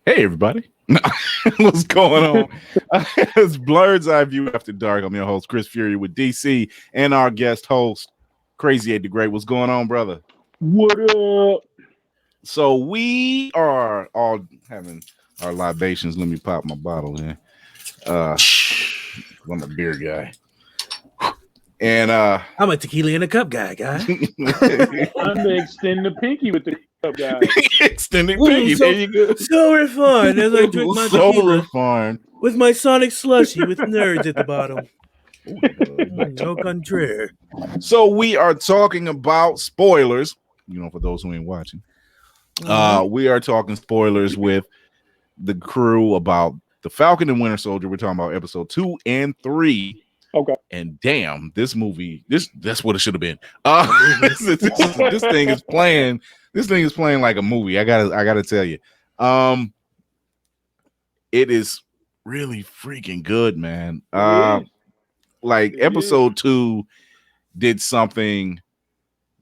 Hey, everybody. What's going on? It's Blurred's Eye View After Dark. I'm your host, Chris Fury, with DC and our guest host, Crazy8TheGreat. What's going on, brother? What up? So we are all having our libations. Let me pop my bottle in. I'm a beer guy. And I'm a tequila in a cup guy. I'm the extend the pinky with the cup guy. Extending pinky. There you go. So refined as I drink my so tequila refined with my Sonic slushy with nerds at the bottom. No contraire. So we are talking about spoilers. You know, for those who ain't watching, we are talking spoilers with the crew about the Falcon and Winter Soldier. We're talking about episode 2 and 3. Okay. And damn, this movie, that's what it should have been. This thing is playing. This thing is playing like a movie. I gotta tell you, it is really freaking good, man. Like episode 2 did something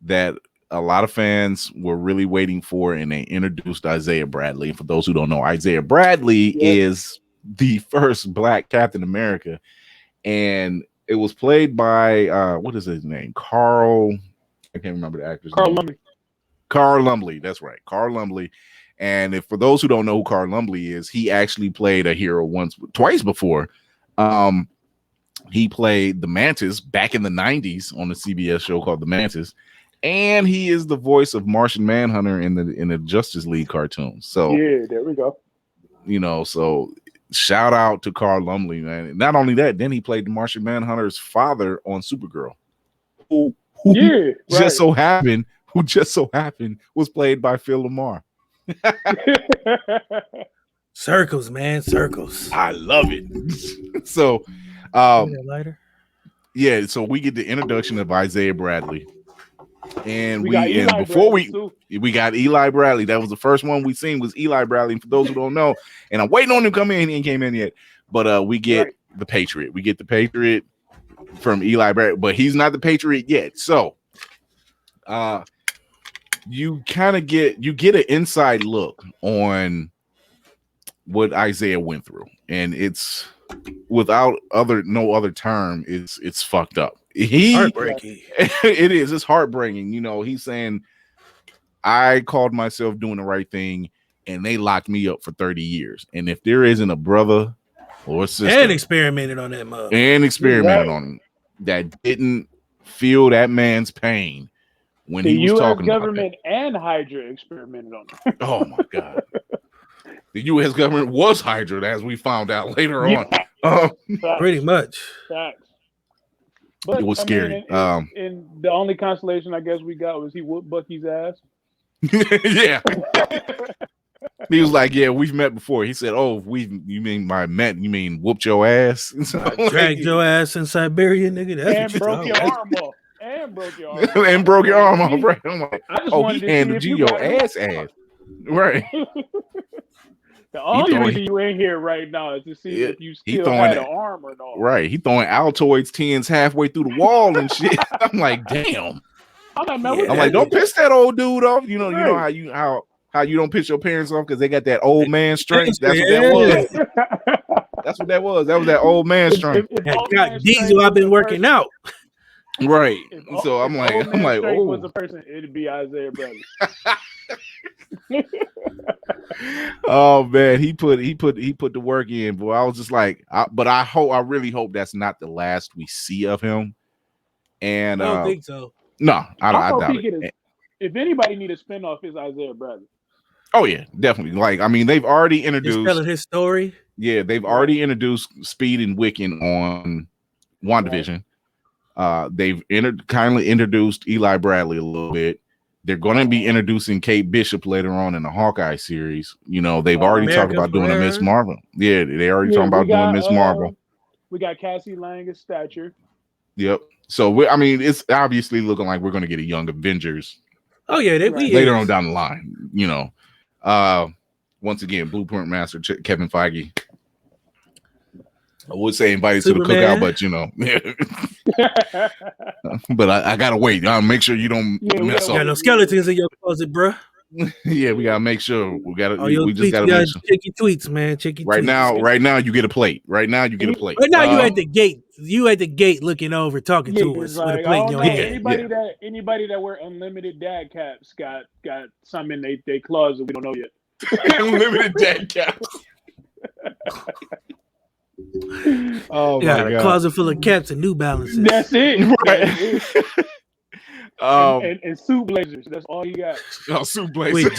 that a lot of fans were really waiting for, and they introduced Isaiah Bradley. And for those who don't know, Isaiah Bradley is the first Black Captain America. And it was played by what is his name? I can't remember the actor's name. Carl Lumbly. That's right, Carl Lumbly. And for those who don't know who Carl Lumbly is, he actually played a hero twice before. He played the Mantis back in the 90s on the CBS show called The Mantis, and he is the voice of Martian Manhunter in the Justice League cartoon. So yeah, there we go. You know, so shout out to Carl Lumbly, man. Not only that, then he played the Martian Manhunter's father on Supergirl, who just so happened was played by Phil Lamar. Circles, man, circles. I love it. So, yeah. So we get the introduction of Isaiah Bradley, and we got Eli Bradley. That was the first one we seen was Eli Bradley. And for those who don't know, and I'm waiting on him to come in. He ain't came in yet, but we get the Patriot. We get the Patriot from Eli Bradley, but he's not the Patriot yet. So, you get an inside look on what Isaiah went through, and it's without no other term, it's fucked up. Heartbreaking. It's heartbreaking. You know, he's saying, I called myself doing the right thing, and they locked me up for 30 years. And if there isn't a brother or a sister and experimented on that mother on him that didn't feel that man's pain when he was talking about that. The U.S. government and Hydra experimented on him. Oh my God. The U.S. government was Hydra, as we found out later on. Pretty much. Facts. But, it was scary. And the only consolation I guess we got was he whooped Bucky's ass. Yeah. He was like, "Yeah, we've met before." He said, "Oh, you mean whooped your ass?" Dragged your ass in Siberia, nigga. That's and broke your arm off. And broke your arm off. And broke your arm off. Right. I'm like, he handled you your ass. Right. The only reason you in here right now is to see if you still had an arm or not. Right. He throwing Altoids 10s halfway through the wall and shit. I'm like, damn. I'm like, don't piss that old dude off. You know how you don't piss your parents off because they got that old man strength. That's what that was. That's what that was. That was that old man strength. Got Diesel, I've been working out. Right. So I'm like, oh, was the person, it'd be Isaiah Bradley. Oh man, he put the work in, boy. I was just like, I really hope that's not the last we see of him. And I don't think so. No, I doubt it. If anybody need a spinoff, it's Isaiah Bradley. Oh yeah, definitely. Like, I mean, they've already introduced telling his story. Yeah, they've already introduced Speed and Wiccan on WandaVision. They've kindly introduced Eli Bradley a little bit. They're going to be introducing Kate Bishop later on in the Hawkeye series. You know, they've already talked about doing a Miss Marvel. Yeah, they already talking about doing Miss Marvel. We got Cassie Lang as Stature. Yep. So it's obviously looking like we're going to get a Young Avengers. Oh yeah, later on down the line. You know, once again, Blueprint Master Kevin Feige. I would say invited to the cookout, but you know, but I gotta wait. I'll make sure you don't mess up. Got no skeletons in your closet, bro. Yeah, we gotta make sure. We just gotta make sure. Check your tweets, man. Check your tweets. Right now, you get a plate. Right now, you at the gate. You at the gate looking over, talking to us with a plate in your hand. Anybody that wear unlimited dad caps got some in their closet we don't know yet. Unlimited dad caps. Oh my God. A closet full of caps and New Balances. That's it. Right. And suit blazers. That's all you got. Oh, suit blazers.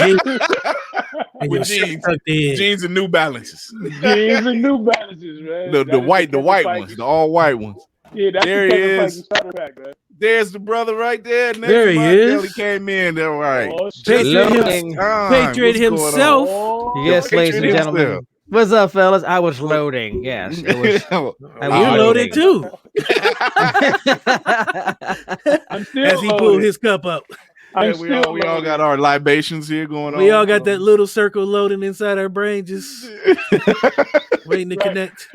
With jeans and New Balances. Jeans and New Balances, man. The white ones, the all white ones. Yeah, that's there he is. Pack, man. There's the brother right there. There he is. He came in. There, right. Oh, Patriot himself. Yes, ladies and gentlemen. What's up, fellas? I was loading. Yes, it was. You loaded too. I'm still as he pulled his cup up. We all got our libations here going on. We all got that little circle loading inside our brain, just waiting to connect.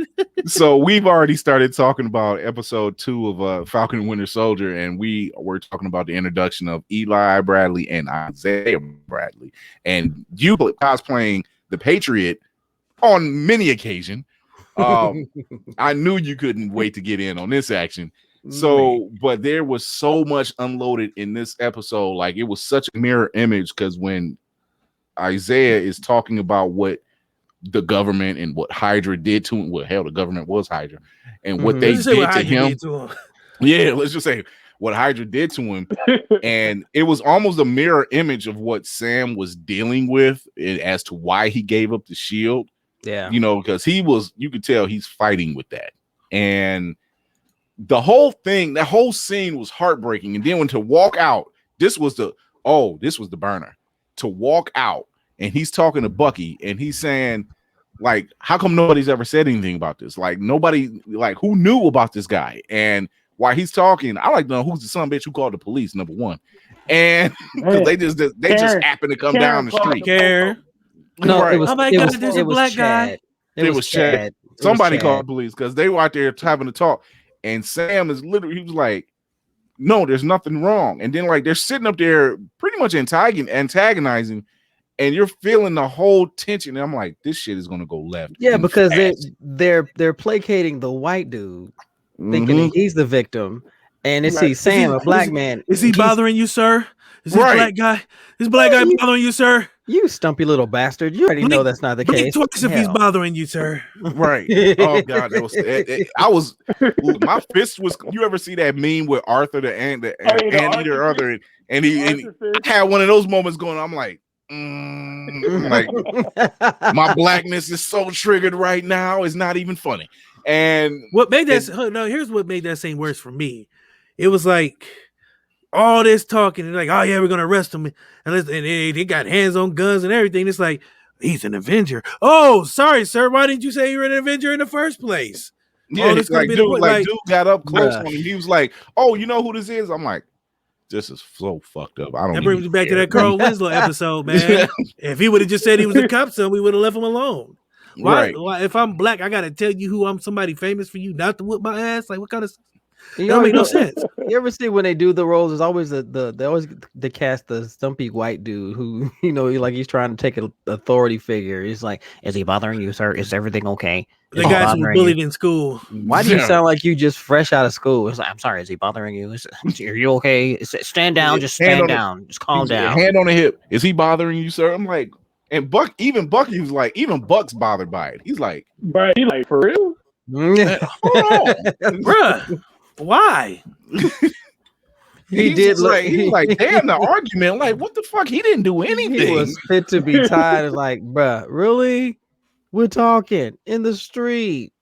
So we've already started talking about episode 2 of Falcon and Winter Soldier, and we were talking about the introduction of Eli Bradley and Isaiah Bradley, and you cosplaying the Patriot on many occasions. I knew you couldn't wait to get in on this action. So, but there was so much unloaded in this episode. Like, it was such a mirror image, because when Isaiah is talking about what the government and what Hydra did to him, well, hell, the government was Hydra, and what they did to him. Yeah, let's just say what Hydra did to him. And it was almost a mirror image of what Sam was dealing with as to why he gave up the shield. Yeah, you know, because you could tell he's fighting with that. And the whole thing, that whole scene was heartbreaking. And then when to walk out, this was the burner. To walk out, and he's talking to Bucky, and he's saying, like, how come nobody's ever said anything about this? Like, nobody, like, who knew about this guy? And while he's talking, I like to know who's the son of a bitch who called the police, number one. And because they just happen to come down the street. No, right. It was, oh my God, there's a black guy. It was Chad. Somebody called the police because they were out there having to talk. And Sam is literally, he was like, no, there's nothing wrong. And then, like, they're sitting up there pretty much antagonizing, and you're feeling the whole tension. And I'm like, this shit is going to go left. Yeah, because they're placating the white dude, thinking he's the victim. And it's Sam, a black man. Is he bothering you, sir? Is this black guy? This black guy bothering you, sir? You stumpy little bastard! You already know that's not the case. Twice if he's bothering you, sir. Right? Oh God, my fist was. You ever see that meme with Arthur the anteater other, and he had one of those moments going on. I'm like, my blackness is so triggered right now. It's not even funny. And what made that? No, here's what made that scene worse for me. It was like all this talking and like, oh yeah, we're gonna arrest him, and they got hands on guns and everything. It's like, he's an Avenger. Oh, sorry, sir. Why didn't you say you were an Avenger in the first place? Yeah, dude got up close on him. He was like, "Oh, you know who this is?" I'm like, "This is so fucked up." I don't. That brings me back to that Carl Winslow episode, man. If he would have just said he was a cop, son, we would have left him alone. Why? If I'm black, I gotta tell you who I'm. Somebody famous for you not to whip my ass. Like, what kind of? That don't make no sense. You ever see when they do the roles? There's always they cast the stumpy white dude who, you know, like he's trying to take an authority figure. He's like, "Is he bothering you, sir? Is everything okay?" The guys who were bullied in school. Why do you sound like you just fresh out of school? It's like, I'm sorry. Is he bothering you? Are you okay? Stand down. Just stand down. Just calm down. Hand on the hip. Is he bothering you, sir? I'm like, and Bucky was like, even Buck's bothered by it. He's like, but he like, for real? Hold on, bruh. Why? He's like, damn, the argument. Like, what the fuck? He didn't do anything. He was fit to be tied. It's like, bruh, really? We're talking in the street.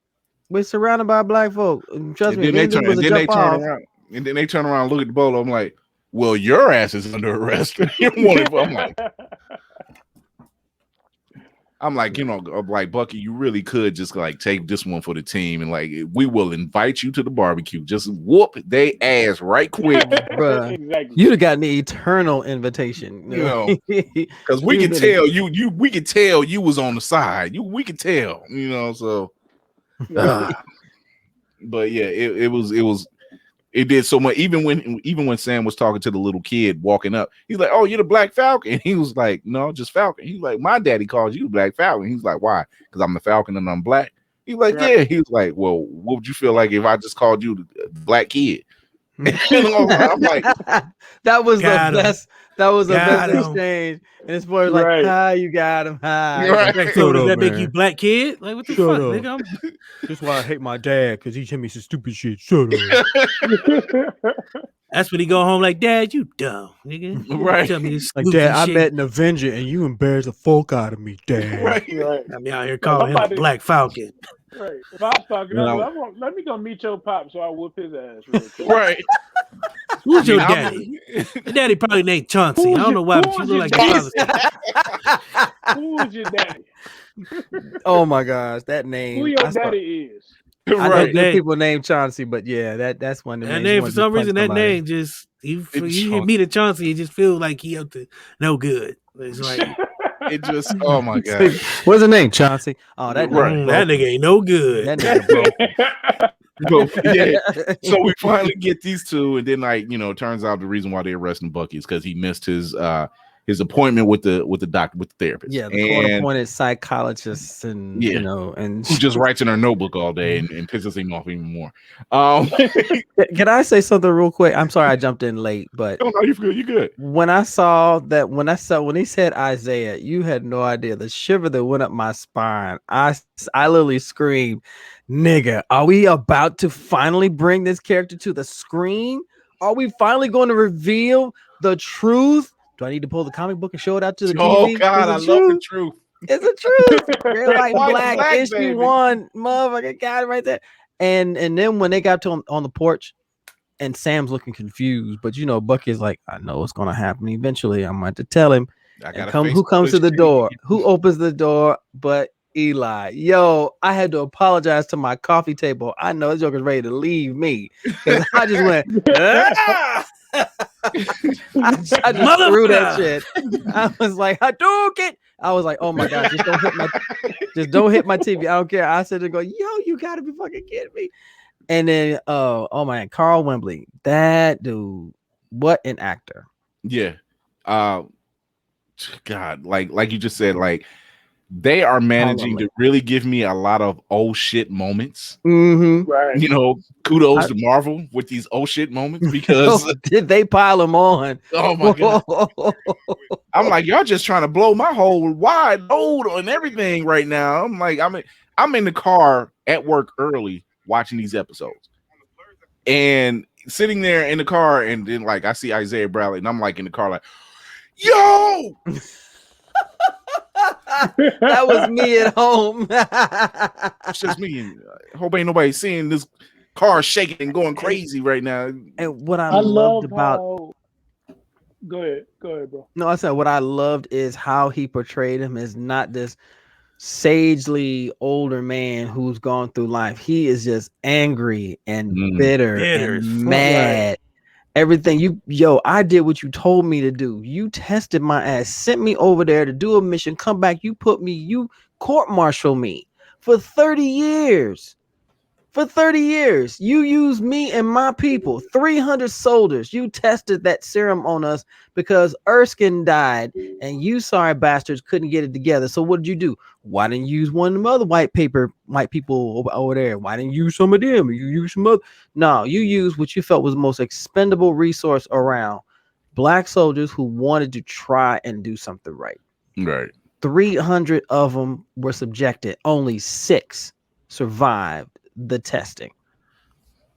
We're surrounded by black folk. Trust me. Then they turn around. And then they turn around and look at the bolo. I'm like, well, your ass is under arrest. I'm like, like Bucky, you really could just like take this one for the team, and like we will invite you to the barbecue. Just whoop they ass right quick, bruh. Exactly. You'd have gotten the eternal invitation, because we can tell we can tell you was on the side. We can tell, so. But yeah, it did so much. Even when Sam was talking to the little kid walking up, he's like, "Oh, you're the Black Falcon." He was like, "No, just Falcon." He's like, "My daddy calls you the Black Falcon." He's like, "Why? Because I'm the Falcon and I'm black." He's like, right. "Yeah." He was like, "Well, what would you feel like if I just called you the Black Kid?" I'm like, that was the best. That was the best exchange. And it's more like, "Hi, you got him. Hi." Right. So does that make you Black Kid? Like, what the fuck, nigga? That's why I hate my dad, because he tell me some stupid shit. Shut up. That's when he go home like, "Dad, you dumb, nigga." Right. Tell me this like, Dad, I met an Avenger and you embarrassed the folk out of me, Dad. Right. I'm out here calling him Black Falcon. Right. If I'm Falcon, let me go meet your pop so I whoop his ass real quick. Right. Who's your daddy? Your daddy probably named Chauncey. I don't know why, but you look like your father. Who's your daddy? Oh my gosh, that name. Who your daddy is? I know people named Chauncey, but yeah, that's one. That name for some reason, that name just you hear me to Chauncey, it just feels like he up to no good. It's like it just oh my god. What's the name? Chauncey. Oh, that nigga ain't no good. That nigga broke. So we finally get these two, and then it turns out the reason why they're arresting Bucky is because he missed his appointment with the doctor, with the therapist. Yeah, the court-appointed psychologist, and and who just writes in her notebook all day and pisses him off even more. Can I say something real quick? I'm sorry I jumped in late, but no, you're good. You're good. When he said Isaiah, you had no idea the shiver that went up my spine. I literally screamed, "Nigga, are we about to finally bring this character to the screen? Are we finally going to reveal the truth? Do I need to pull the comic book and show it out to the TV? Oh God, I love the truth. It's the truth. They're like black issue 1, motherfucker, got it right there. And then when they got to on the porch, and Sam's looking confused, but Bucky's like, "I know what's gonna happen eventually. I'm going to tell him." Who comes to the door? Who opens the door? But Eli. Yo, I had to apologize to my coffee table. I know this joker's ready to leave me, because I just went. I just threw that shit. I was like, "Hadouken!" I was like, "Oh my god, just don't hit my TV. I don't care." I said to go, "Yo, you gotta be fucking kidding me." And then oh man, Carl Wembley, that dude, what an actor. Yeah. God, like you just said, like they are managing to really give me a lot of oh shit moments. Mm-hmm. Right. Kudos to Marvel with these oh shit moments, because did they pile them on? Oh my god. I'm like, y'all just trying to blow my whole wide load on everything right now. I'm like, I'm in the car at work early watching these episodes, and sitting there in the car, and then I see Isaiah Bradley, and I'm like in the car like, yo. That was me at home. It's just me, and I hope ain't nobody seeing this car shaking and going crazy right now. And what I loved about go ahead, bro. No, I said what I loved is how he portrayed him as not this sagely older man who's gone through life. He is just angry and bitter and mad. Everything I did what you told me to do. You tested my ass, sent me over there to do a mission, come back, you court-martial me for 30 years. For 30 years, you used me and my people, 300 soldiers. You tested that serum on us because Erskine died and you sorry bastards couldn't get it together. So what did you do? Why didn't you use one of them other white people over there? Why didn't you use some of them? You use some other. No, you used what you felt was the most expendable resource around. Black soldiers who wanted to try and do something right. Right. 300 of them were subjected. Only 6 survived the testing.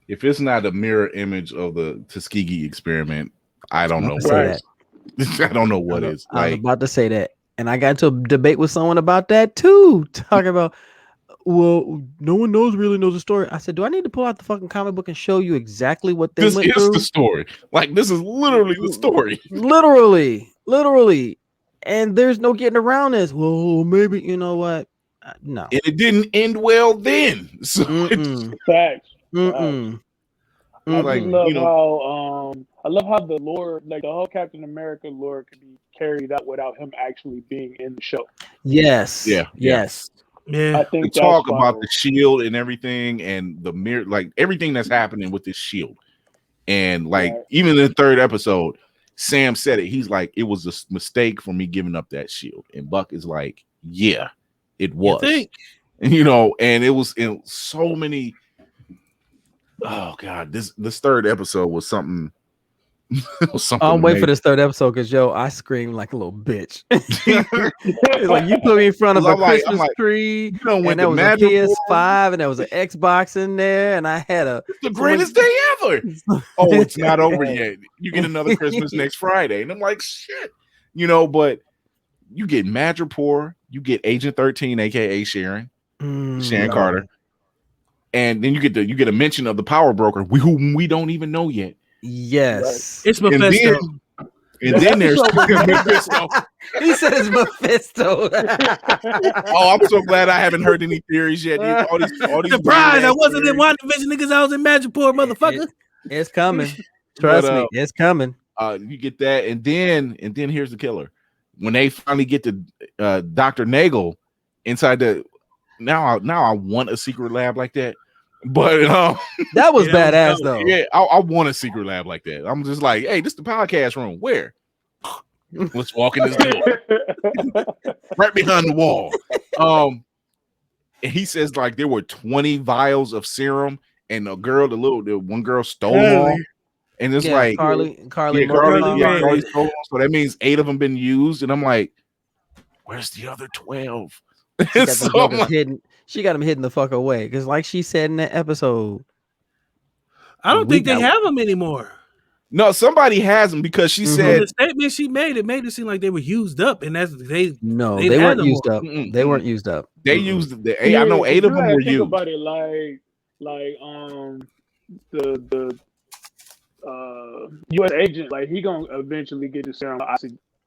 If it's not a mirror image of the Tuskegee experiment, I don't know what is. I don't know what is. I was about to say that, and I got into a debate with someone about that too, talking about well, no one really knows the story. I said, do I need to pull out the fucking comic book and show you exactly what they went through? This is the story. Like, this is literally the story. Literally. And there's no getting around this. Well, maybe, you know what? No. And it didn't end well then. So Facts. I just love how I love how the lore, like the whole Captain America lore, could be carried out without him actually being in the show. Yes. Yes. Yeah. I think they talk about the shield and everything, and the mirror, like everything that's happening with this shield. And like even in the third episode, Sam said it. He's like, it was a mistake for me giving up that shield. And Buck is like, yeah, it was. And, you know, and it was in so many. Oh God, this third episode was something. I'm waiting for this third episode because I screamed like a little bitch. It's like you put me in front of a Christmas tree, and there was a PS5, and there was an Xbox in there, and I had the greatest day ever. Oh, it's not over yet. You get another Christmas next Friday, and I'm like, shit, you know. But you get Madripoor, you get Agent 13, aka Sharon Carter, and then you get a mention of the power broker, whom we don't even know yet. Yes, it's Mephisto. And then there's Mephisto. He said it's Mephisto. Oh, I'm so glad I haven't heard any theories yet. All these surprise! I wasn't in WandaVision, niggas. I was in Madripoor, motherfucker. It's coming. Trust me, it's coming. You get that, and then here's the killer. When they finally get to Dr. Nagel inside the now I want a secret lab like that. But that was badass though. Yeah, I want a secret lab like that. I'm just like, hey, this is the podcast room. Where? Let's walk in this door. Right behind the wall. And he says like there were 20 vials of serum, and the one girl stole them all. And it's like Carly stole them. So that means 8 of them been used. And I'm like, where's the other 12? She got him hidden the fuck away because, like she said in that episode, I don't think they have them anymore. No, somebody has them because she said the statement she made it seem like they were used up, and they weren't used up. They weren't used up. They used I know 8 of them were used. About it, like the U.S. agent, like he gonna eventually get the serum.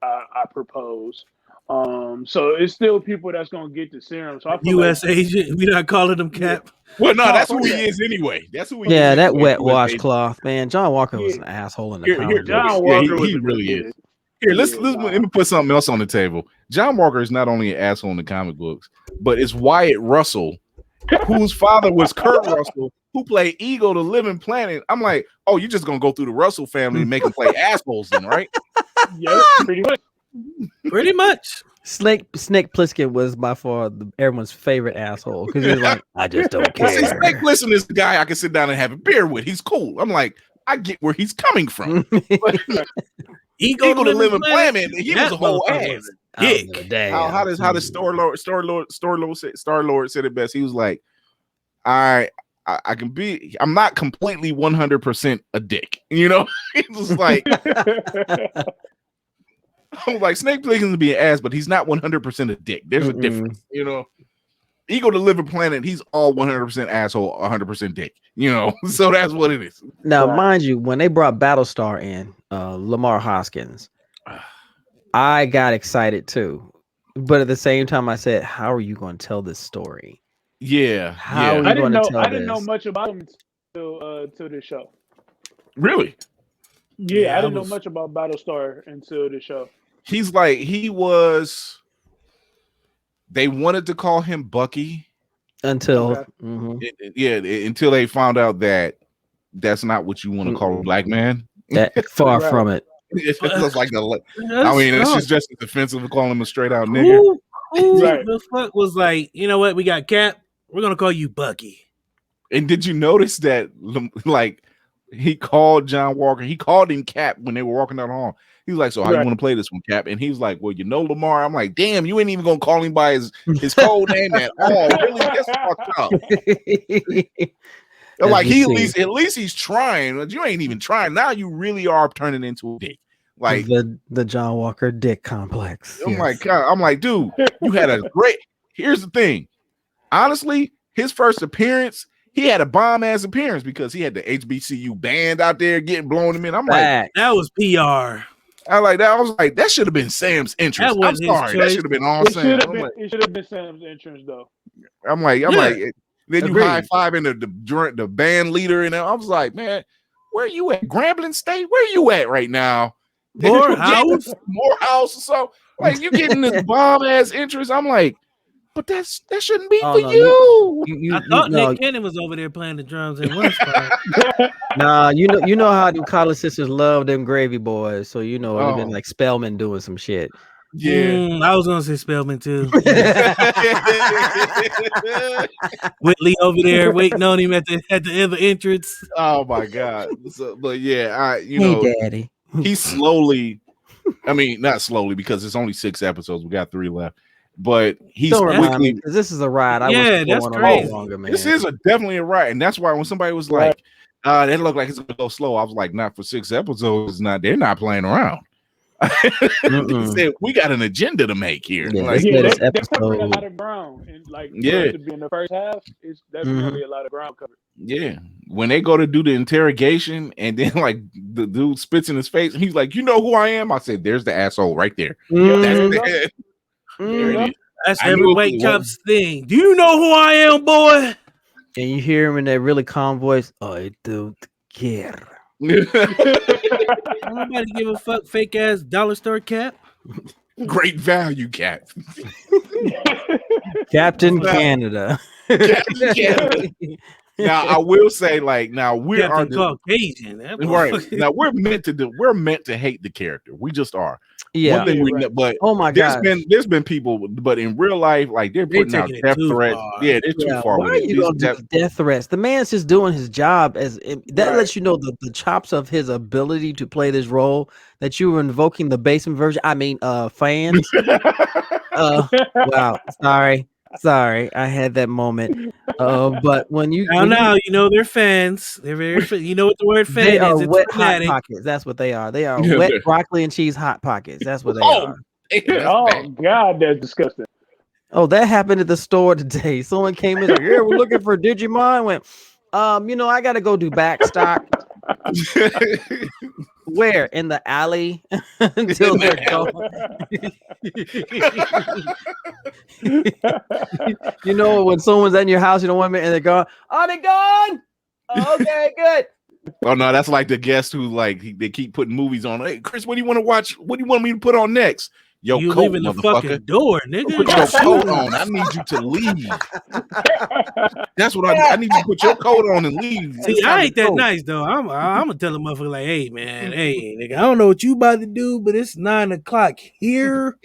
I propose. So it's still people that's gonna get the serum. So I feel U.S. agent, we not calling him Cap. Well, no, that's who he is anyway. That's who he is. Yeah, that wet washcloth, man. John Walker was an asshole in the comic. John Walker, he really is. Here, let me put something else on the table. John Walker is not only an asshole in the comic books, but it's Wyatt Russell, whose father was Kurt Russell, who played Ego the Living Planet. I'm like, oh, you're just gonna go through the Russell family and make them play assholes, then, right? Yeah, pretty much. Pretty much. Snake Plissken was by far everyone's favorite asshole because he's like, I just don't care. See, Snake Plissken is the guy I can sit down and have a beer with. He's cool. I'm like, I get where he's coming from. Ego the Living Planet, he was a whole ass. How does Star-Lord said it best? He was like, I can be. I'm not completely 100% a dick. You know, it was like. I'm like, Snake Plissken to be an ass, but he's not 100% a dick. There's a difference, you know. Ego the Living Planet, he's all 100% asshole, 100% dick, you know. So that's what it is. Now, mind you, when they brought Battlestar in, Lamar Hoskins, I got excited too. But at the same time, I said, how are you going to tell this story? Yeah. How are you going to tell this? I didn't know much about him until this show. Really? Yeah, I didn't know much about Battlestar until the show. He's like, they wanted to call him Bucky until until they found out that that's not what you want to call a black man. That far from it. It's just like it's just as offensive to call him a straight out nigga. Who the fuck was like, you know what, we got Cap, we're gonna call you Bucky. And did you notice that like he called John Walker, he called him Cap when they were walking down the hall. He was like, so how you want to play this one, Cap? And he was like, well, you know, Lamar. I'm like, damn, you ain't even gonna call him by his code name at all. Really? That's fucked up. Like at least he's trying, but you ain't even trying. Now you really are turning into a dick. Like the John Walker dick complex. I'm like, dude, you had a great. Here's the thing. honestly, his first appearance, he had a bomb ass appearance because he had the HBCU band out there getting blown him in. I'm like, that was PR. I like that. I was like, that should have been Sam's entrance. I'm sorry, that should have been on Sam. It should have been Sam's entrance though. I'm like, then you high fiving the band leader, and I was like, man, where you at? Grambling State? Where you at right now? Morehouse or so. Like you getting this bomb ass entrance. I'm like, but that shouldn't be for you. I thought Nick Cannon was over there playing the drums in one spot. Nah, you know how the college sisters love them gravy boys, so it would have been like Spellman doing some shit. Yeah, I was gonna say Spellman too. Whitley over there waiting on him at the other entrance. Oh my god! But yeah, Daddy. He slowly. I mean, not slowly because it's only 6 episodes. We got 3 left. But he's quickly because this is a ride. That's crazy. Longer, man. This is definitely a ride, and that's why when somebody was like, "It looked like it's gonna go slow," I was like, "Not for 6 episodes. They're not playing around." They said, we got an agenda to make here. Yeah, this episode a lot of ground, and to be in the first half, it's definitely a lot of ground covered. Yeah, when they go to do the interrogation, and then like the dude spits in his face, and he's like, "You know who I am?" I said, "There's the asshole right there." That's That's every white cop's thing. Do you know who I am, boy? And you hear him in that really calm voice. I don't care. Nobody give a fuck. Fake ass dollar store cap. Great value cap. Captain Canada. Captain Canada. Now I will say, like, now we are Caucasian, right? Now we're meant to hate the character. We just are. Yeah. But oh my god, there's been people, but in real life, like they're putting out death threats. Yeah, they're too far. Why are you gonna do death threats? The man's just doing his job that lets you know the chops of his ability to play this role. That you were invoking the basement version. I mean, fans. Wow, sorry, I had that moment. But when you they're fans. They're very. You know what the word fan is? It's wet hot pockets. That's what they are. They are wet broccoli and cheese hot pockets. That's what they are. Oh God, that's disgusting. Oh, that happened at the store today. Someone came in. Like, yeah, we're looking for Digimon. Went, I got to go do back stock. Where in the alley until they're gone. When someone's at your house, you don't want them, and they're gone. Oh, they're gone. Okay, good. Oh no, that's like the guest who they keep putting movies on. Hey, Chris, what do you want to watch? What do you want me to put on next? Yo, you coat, leaving the fucking door, nigga. Put your coat on. I need you to leave. That's what I need you to put your coat on and leave. See, I ain't that nice though. I'm gonna tell a motherfucker like, hey man, hey nigga, I don't know what you about to do, but it's 9:00 here.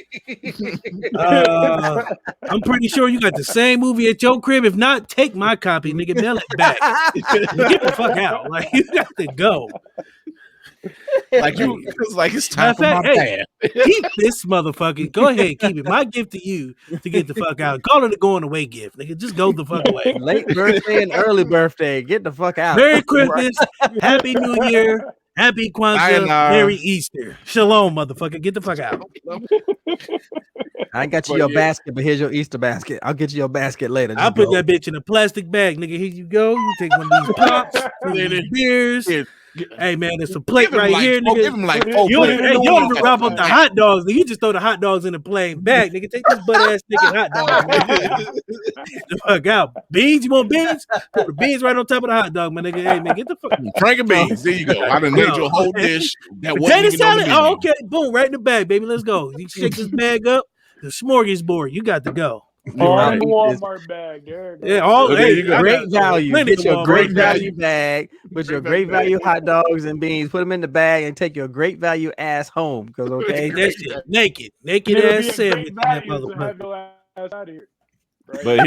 I'm pretty sure you got the same movie at your crib. If not, take my copy, nigga, mail it back. Get the fuck out. Like you got to go. It's time for my bad. Keep this motherfucker. Go ahead, keep it. My gift to you to get the fuck out. Call it a going away gift, nigga. Just go the fuck away. Late birthday and early birthday. Get the fuck out. Merry Christmas, Happy New Year, Happy Kwanzaa, Merry Easter. Shalom, motherfucker. Get the fuck out. I got you your basket, but here's your Easter basket. I'll get you your basket later. I'll put that bitch in a plastic bag, nigga. Here you go. You take one of these pops, these beers. Hey man, there's a plate right here, nigga. Give him like you don't even wrap up the hot dogs. You just throw the hot dogs in a plain bag, nigga. Take this butt ass nigga hot dog. The fuck out. Beans, you want beans? Put the beans right on top of the hot dog, my nigga. Hey man, get the fuck. Frank beans. There you go. I done made you a whole dish. Potato salad. Oh, okay. Boom, right in the bag, baby. Let's go. You shake this bag up. The smorgasbord. You got to go. All in the Walmart bag. There you go. Yeah, great value. Get your great value bag with your great value hot dogs and beans. Put them in the bag and take your great value ass home. Because that shit naked ass sandwich. But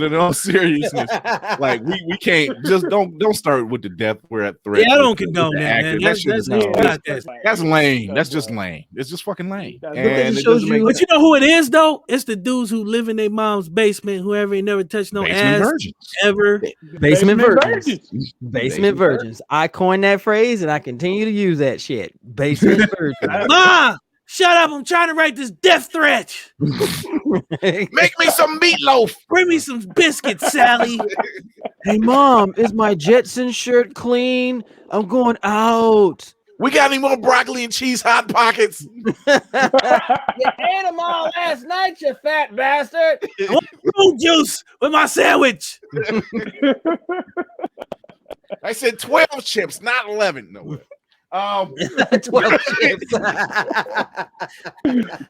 in all seriousness, like we can't just don't start with the death threat. Yeah, I don't condone that, man. That's lame. That's just lame. It's just fucking lame. And but you know who it is though? It's the dudes who live in their mom's basement, whoever ain't never touched no ass virgins. ever. Basement virgins. Basement virgins. I coined that phrase and I continue to use that shit. Basement virgins. Ma, Shut up! I'm trying to write this death threat. Make me some meatloaf. Bring me some biscuits, Sally. Hey, Mom, is my Jetson shirt clean? I'm going out. We got any more broccoli and cheese hot pockets? You ate them all last night, you fat bastard. I want fruit juice with my sandwich. I said 12 chips, not 11. No. 12 chips.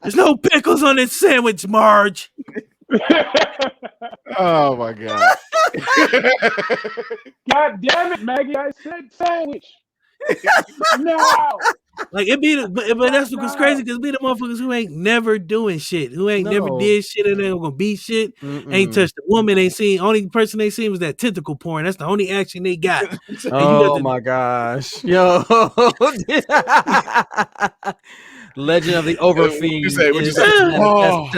There's no pickles on this sandwich, Marge. Oh my god. God damn it, Maggie! I said sandwich. No. Like it be, but that's what's crazy because be the motherfuckers who ain't never doing shit, who ain't never did shit, and ain't gonna be shit. Ain't touched a woman, ain't seen. Only person they seen was that tentacle porn. That's the only action they got. Oh my gosh, yo! Legend of the Overfiend. What'd you say? Oh,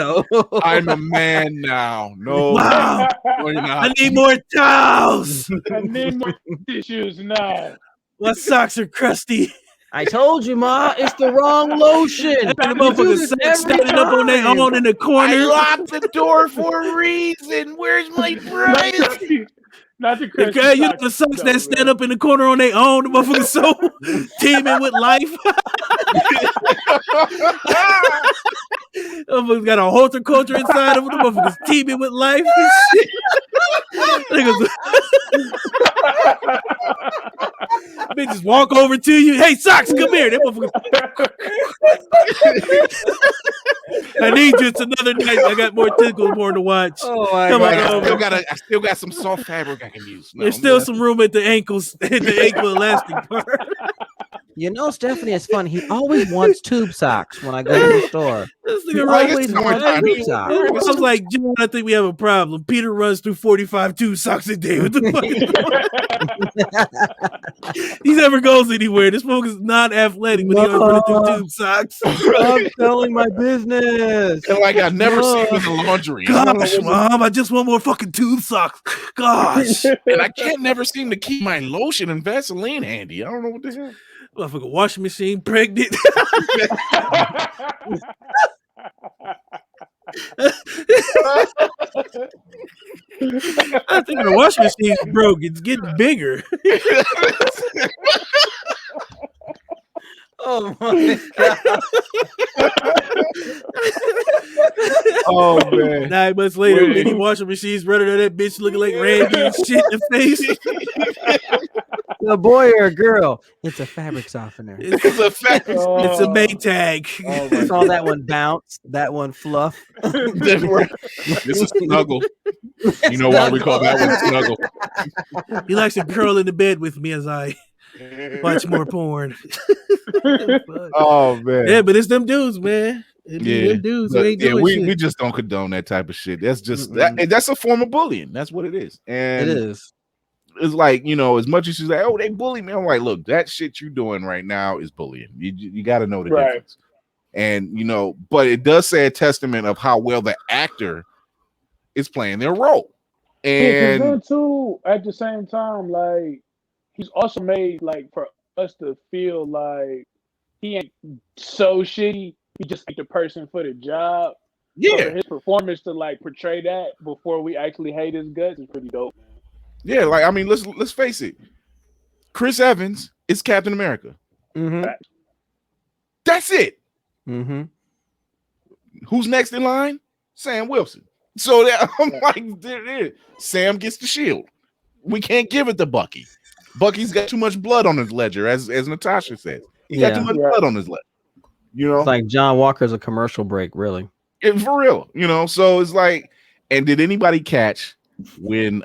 I'm a man now. No, wow. I need more towels. I need more tissues now. My socks are crusty. I told you, Ma, it's the wrong lotion. And the motherfuckers standing up on their own in the corner. I locked the door for a reason. Where's my prize? Not the okay, you know the socks that stand up in the corner on their own. The motherfuckers so teeming with life. Motherfuckers got a horticulture inside of them. The motherfuckers teeming with life and shit. Bitches walk over to you. Hey, socks, come here. That motherfucker. I need you. It's another night. I got more tickles, more to watch. Oh my come God. on, I still got some soft fabric I can use. No, there's still some room at the ankles, at the ankle elastic part. You know, Stephanie, it's funny. He always wants tube socks when I go to the store. This He nigga always wants tube socks. I was like, John, I think we have a problem. Peter runs through 45 tube socks a day. What the fuck? He never goes anywhere. This folk is not athletic, but he always running through tube socks. I'm selling my business. And like I never seen in the laundry. Gosh, Mom, I just want more fucking tube socks. Gosh. And I can't never seem to keep my lotion and Vaseline handy. I don't know what the hell. Motherfucker washing machine pregnant. I think the washing machine's broke. It's getting bigger. Oh my God. Oh man. 9 months later, mini washing machines running on that bitch looking like Randy and shit in the face. A boy or a girl? It's a fabric softener. It's a fact. It's a Maytag. I saw that one bounce, that one fluff. This is Snuggle. You know why we call that one Snuggle? He likes to curl in the bed with me as I watch more porn. Oh man. Yeah, but it's them dudes, man. Them dudes who ain't doing shit. We just don't condone that type of shit. That's just that's a form of bullying. That's what it is. And it is. It's like, you know, as much as she's like, oh, they bully me. I'm like, look, that shit you're doing right now is bullying. You got to know the difference. And, you know, but it does say a testament of how well the actor is playing their role. And then too, at the same time, like, he's also made, like, for us to feel like he ain't so shitty. He just like the person for the job. Yeah. So his performance to, like, portray that before we actually hate his guts is pretty dope. Yeah, like I mean, let's face it. Chris Evans is Captain America. Mm-hmm. That's it. Mm-hmm. Who's next in line? Sam Wilson. So that, I'm like, there it is. Sam gets the shield. We can't give it to Bucky. Bucky's got too much blood on his ledger, as Natasha says. He got too much blood on his ledger. You know, it's like John Walker's a commercial break, really. For real. You know, so it's like, and did anybody catch when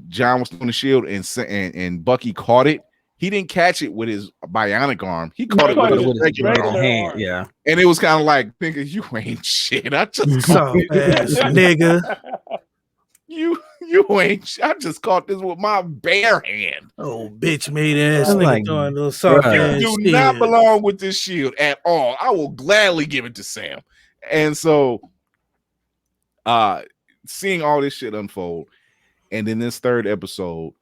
John was throwing the shield and Bucky caught it? He didn't catch it with his bionic arm. He caught it with his regular hand. Yeah. And it was kind of like, thinking, you ain't shit. I just caught ass nigga. You ain't. I just caught this with my bare hand. Oh, bitch made ass nigga like, throwing a little soft ass. You do not belong with this shield at all. I will gladly give it to Sam. And so, seeing all this shit unfold, and in this third episode,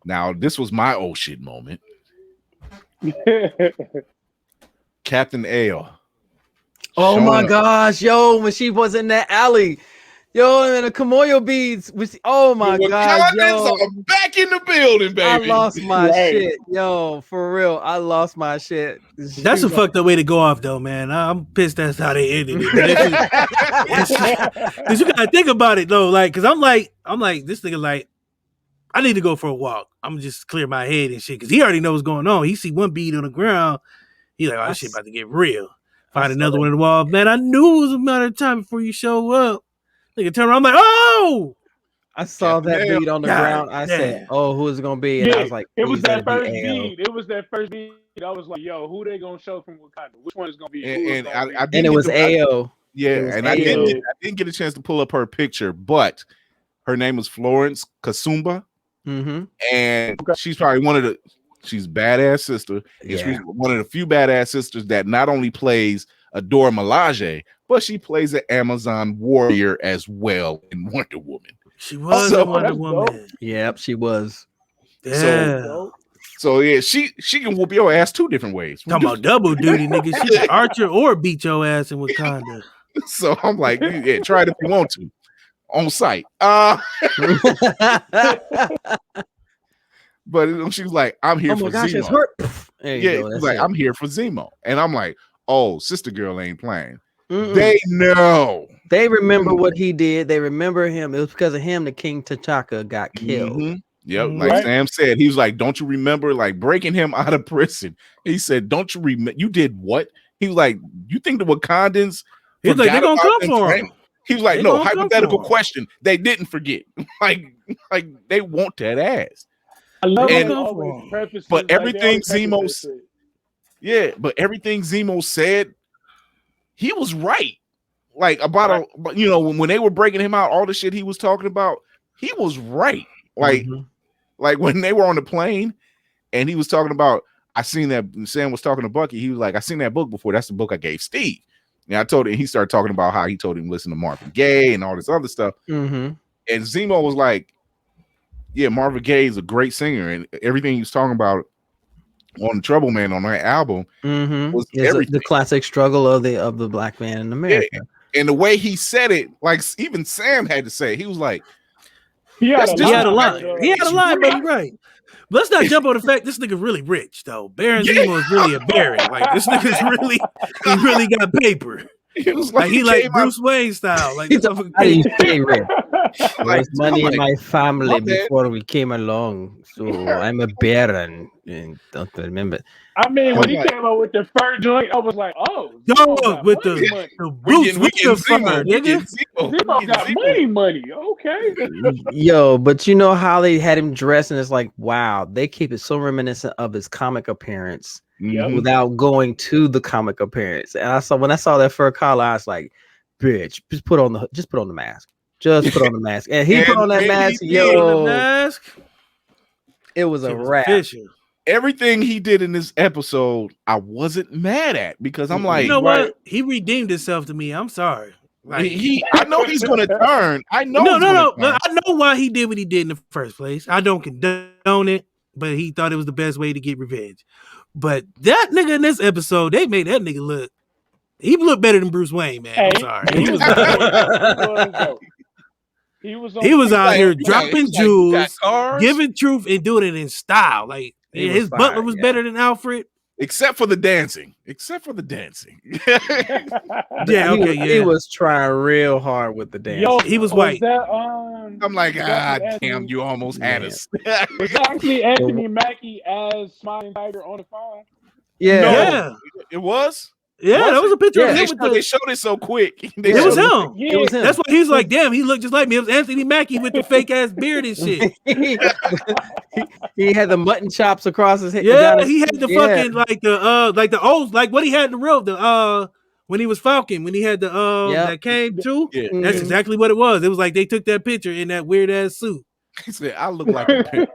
now this was my oh shit moment. Captain Ale. Oh my gosh, yo, when she was in that alley. Yo, and the Kamoyo beads. Oh my god, yo. Are back in the building, baby. I lost my shit. Yo, for real. I lost my shit. That's a fucked up way to go off, though, man. I'm pissed that's how they ended it. Because you gotta think about it though, like, cause I'm like, this nigga like, I need to go for a walk. I'm just clear my head and shit. Cause he already knows what's going on. He see one bead on the ground. He like, oh, this shit about to get real. Find another one in the wall. Man, I knew it was a matter of time before you show up. Nigga turn around, I'm like, oh! I saw that bead on the ground. I said, oh, who is it going to be? And I was like, it was that first bead. It was that first bead. I was like, yo, who they going to show from Wakanda? Which one is going to be? And it was AO. I didn't get a chance to pull up her picture, but her name was Florence Kasumba. Mm-hmm. And she's probably she's badass sister. Yeah. She's one of the few badass sisters that not only plays Adora Milaje, but she plays an Amazon warrior as well in Wonder Woman. She was a Wonder Woman. Dope. Yep, she was. Yeah. So yeah, she can whoop your ass 2 different ways. Talking about double duty, nigga. She can archer or beat your ass in Wakanda. So I'm like, yeah, try it if you want to. On site. But she was like, I'm here for Zemo. It's hurt. Yeah, like, I'm here for Zemo. And I'm like, oh, Sister Girl ain't playing. They know. They remember what he did. They remember him. It was because of him that King T'Chaka got killed. Mm-hmm. Yep, like Sam said, he was like, don't you remember like breaking him out of prison? He said, don't you remember? You did what? He was like, you think the Wakandans? He's like, they're gonna come for him. He was like, no, hypothetical question. They didn't forget. like they want that ass. I love it. But everything Zemo said, but everything Zemo said, he was right. Like about when they were breaking him out, all the shit he was talking about, he was right. Like, like when they were on the plane and he was talking about, I seen that Sam was talking to Bucky. He was like, I seen that book before. That's the book I gave Steve. And I told him, he started talking about how he told him listen to Marvin Gaye and all this other stuff. And Zemo was like, yeah, Marvin Gaye is a great singer, and everything he was talking about on the Trouble Man on that album was everything. The classic struggle of the black man in America. Yeah. And the way he said it, like even Sam had to say, he was like, he had a line. He had a line, but he's right. But let's not jump on the fact this nigga's really rich though. Baron Zemo is really a baron. Like this nigga's really, he really got paper. It was like he like Bruce Wayne style. Like he's rich. There's money in my family before we came along, so I'm a baron. And don't remember. I mean, when he came out with the fur joint, I was like, "Oh, with the boots, we can fur, nigga. Zemo got money. Okay." Yo, but you know how they had him dressed, and it's like, wow, they keep it so reminiscent of his comic appearance without going to the comic appearance. And when I saw that fur collar, I was like, "Bitch, just put on the mask." Just put on the mask. And he put on that mask. Yo, it was a wrap. Everything he did in this episode, I wasn't mad at because I'm like, you know what? He redeemed himself to me. I'm sorry. Like I know he's gonna turn. I know. No. I know why he did what he did in the first place. I don't condone it, but he thought it was the best way to get revenge. But that nigga in this episode, they made that nigga look. He looked better than Bruce Wayne, man. I'm sorry. He was out here dropping jewels, giving truth, and doing it in style. Like his butler was better than Alfred, except for the dancing. He was trying real hard with the dance. Yo, he was white. I'm like, damn, you almost had us. Was that actually Anthony Mackie as Smiling Tiger on the phone? Yeah, it was. Yeah, that was a picture of him. They showed it so quick. It was him. Yeah. It was him. That's why he's like, damn, he looked just like me. It was Anthony Mackie with the fake ass beard and shit. He had the mutton chops across his head. Yeah, he had the fucking like the old what he had in the real when he was Falcon, when he had the that came too. Yeah. That's exactly what it was. It was like they took that picture in that weird ass suit. He said, I look like a pimp.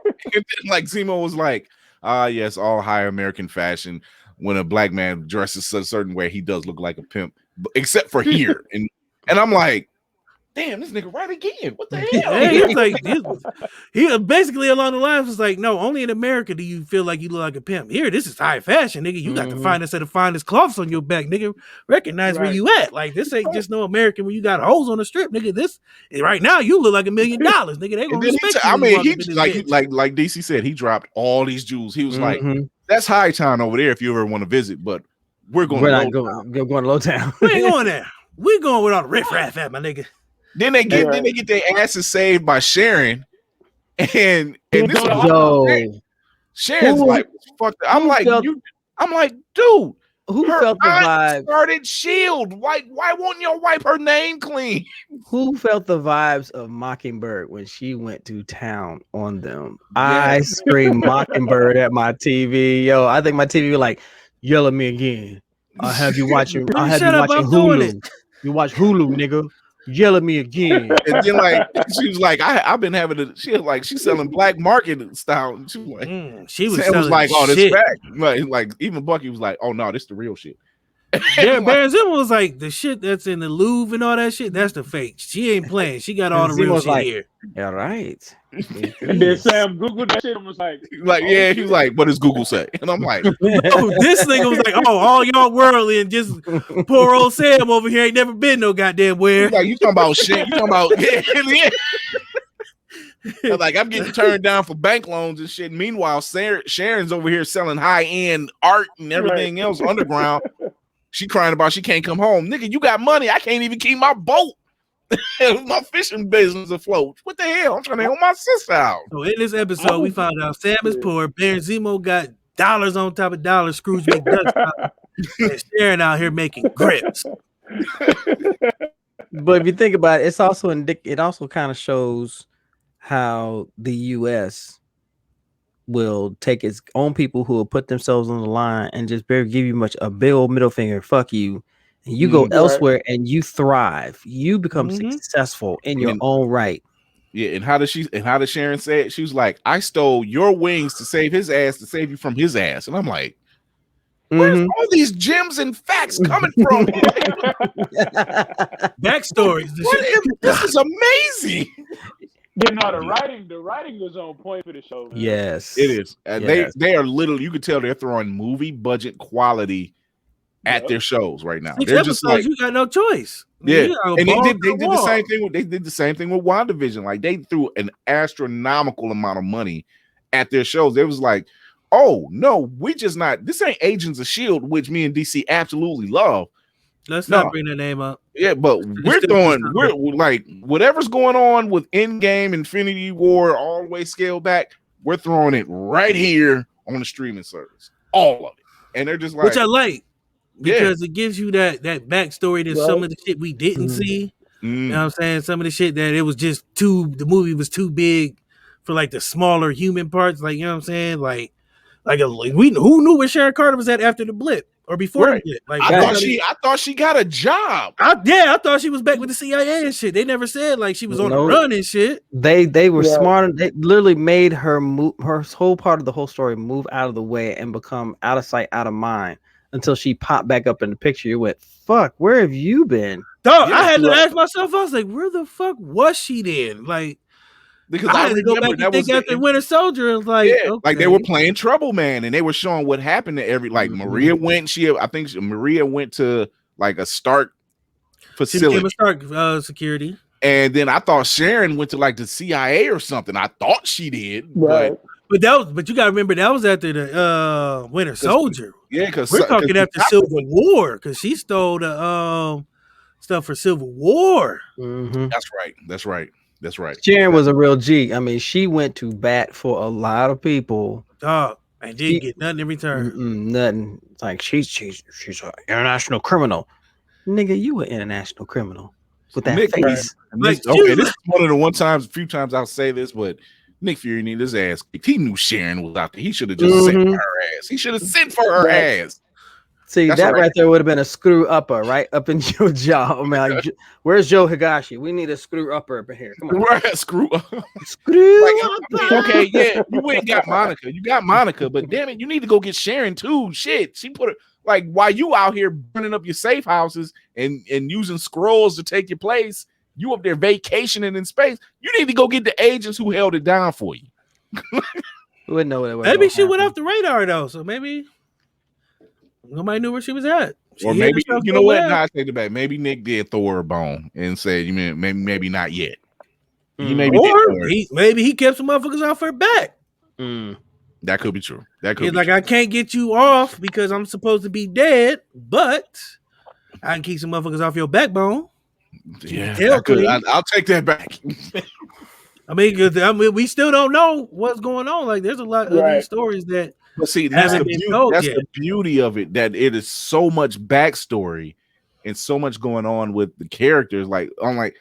Like Zemo was like, yes, all high American fashion. When a black man dresses a certain way, he does look like a pimp, except for here. And I'm like, damn, this nigga right again. What the hell? Yeah, he was like, he basically along the lines was like, no, only in America do you feel like you look like a pimp. Here, this is high fashion, nigga. You got the finest set of finest cloths on your back, nigga. Recognize where you at. Like, this ain't just no American where you got hoes on the strip, nigga. This right now, you look like $1 million, nigga. They gonna respect you. I mean, he like DC said, he dropped all these jewels. He was like, that's high town over there if you ever want to visit, but we're going to low town. We ain't going there. We going with all the riff-raff at, my nigga. Then they get their asses saved by Sharon, and this Sharon's like, fuck. I'm like, dude, who felt the vibe? Started Shield. Why won't you wipe her name clean? Who felt the vibes of Mockingbird when she went to town on them? Yeah. I screamed Mockingbird at my TV. Yo, I think my TV was like, yell at me again. I'll have you watching. Hulu. You watch Hulu, nigga. Yell at me again. And then like she was like, I've been having she's selling black market style. And she was like, she was like, oh, this fact. Like even Bucky was like, oh no, this the real shit. Baron was like, the shit that's in the Louvre and all that shit, that's the fake. She ain't playing. She got all the real shit here. All right. And then Sam Googled that shit and was like, yeah, he was like, what does Google say? And I'm like, this nigga was like, oh, all y'all worldly and just poor old Sam over here ain't never been no goddamn where. Like, you talking about shit. You talking about yeah. Like, I'm getting turned down for bank loans and shit. Meanwhile, Sharon's over here selling high-end art and everything else underground. She crying about she can't come home. Nigga, you got money. I can't even keep my boat. My fishing business afloat. What the hell? I'm trying to help my sister out. So in this episode, we found out Sam is poor. Baron Zemo got dollars on top of dollars. Scrooge McDuck. And Sharon out here making grips. But if you think about it, it's also it also kind of shows how the U.S. will take its own people who will put themselves on the line and just give you a big old middle finger. Fuck you. And you go elsewhere and you thrive. You become successful in your own right. Yeah. And how does Sharon say it? She was like, I stole your wings to save his ass, to save you from his ass. And I'm like, where's all these gems and facts coming from? Backstories. This is amazing. Yeah, no, the writing was on point for the show. Man. Yes, it is. They are literally, you can tell they're throwing movie budget quality at their shows right now. They're just like, you got no choice. Yeah, and they did the same thing. They did the same thing with WandaVision. Like, they threw an astronomical amount of money at their shows. They was like, oh no, this ain't Agents of S.H.I.E.L.D., which me and DC absolutely love. Let's not bring the name up. Yeah, but we're like, whatever's going on with Endgame, Infinity War, all the way scaled back, we're throwing it right here on the streaming service. All of it. And they're just like, which I like, because it gives you that backstory to some of the shit we didn't see. You know what I'm saying? Some of the shit that it was just the movie was too big for like the smaller human parts. Like, you know what I'm saying? Like who knew where Sharon Carter was at after the blip? Or before the blip? Like, I thought she got a job. I thought she was back with the CIA and shit. They never said like she was on the run and shit. They were smart. They literally made her move, her whole part of the whole story move out of the way and become out of sight, out of mind until she popped back up in the picture. You went, fuck, where have you been? Dog, I had to ask myself, I was like, where the fuck was she then? Like, because I had to go back and think after Winter Soldier, it was like, like they were playing Trouble Man, and they were showing what happened to Maria went. Maria went to like a Stark facility, Stark security, and then I thought Sharon went to like the CIA or something. I thought she did, right. But you gotta remember that was after the Winter Soldier. Yeah, because we're talking after Civil War, because she stole the stuff for Civil War. That's right. Sharon was a real G. I mean, she went to bat for a lot of people. And didn't get nothing in return. Nothing. Like she's an international criminal. Nigga, you an international criminal with that face. This is one of the few times I'll say this, but Nick Fury needed his ass kicked. He knew Sharon was out there. He should have just sent for her ass. He should have sent for her ass. See, that's right there would have been a screw upper right up in your jaw. I mean, like, where's Joe Higashi? We need a screw upper up in here. Come on. Right, screw up. Okay, yeah, you went and got Monica. You got Monica, but damn it, you need to go get Sharon too. Shit, she put her, like, while you out here burning up your safe houses and using scrolls to take your place, You up there vacationing in space. You need to go get the agents who held it down for you. We wouldn't know what. Maybe she went off the radar though, so maybe nobody knew where she was at. Or maybe you know what? Nah, I take it back. Maybe Nick did throw her a bone and said, "You mean maybe not yet." He maybe maybe he kept some motherfuckers off her back. That could be true. That could He's be like, true. I can't get you off because I'm supposed to be dead, but I can keep some motherfuckers off your backbone. Yeah, that could. I'll take that back. I mean, we still don't know what's going on. Like, there's a lot of these stories that. But see, that's the beauty of it, that it is so much backstory and so much going on with the characters. Like, I'm like,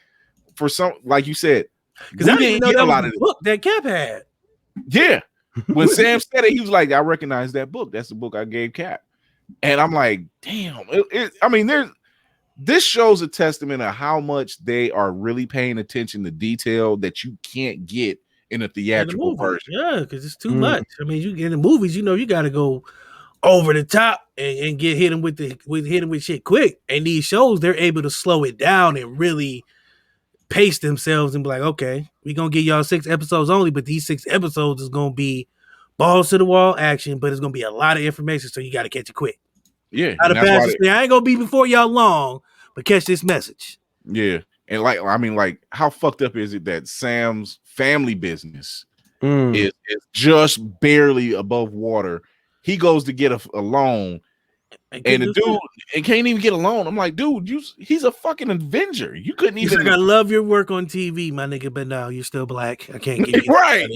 for some, like you said, because I didn't know that was a book that Cap had. Yeah, when Sam said it, he was like, I recognize that book. That's the book I gave Cap. And I'm like, damn. I mean, this shows a testament of how much they are really paying attention to detail that you can't get in a theatrical version. Yeah, because it's too much. I mean, you in the movies, you got to go over the top and get hit them with shit quick. And these shows, they're able to slow it down and really pace themselves and be like, okay, we're gonna give y'all 6 episodes only, but these 6 episodes is gonna be balls to the wall action, but it's gonna be a lot of information, so you got to catch it quick. Yeah, I ain't gonna be before y'all long, but catch this message. Yeah, and like, I mean, like, how fucked up is it that Sam's family business is just barely above water? He goes to get a loan, and the dude can't even get a loan. I'm like, dude, he's a fucking Avenger. You couldn't even. Like, I love your work on TV, my nigga, but no, you're still black. I can't give you right.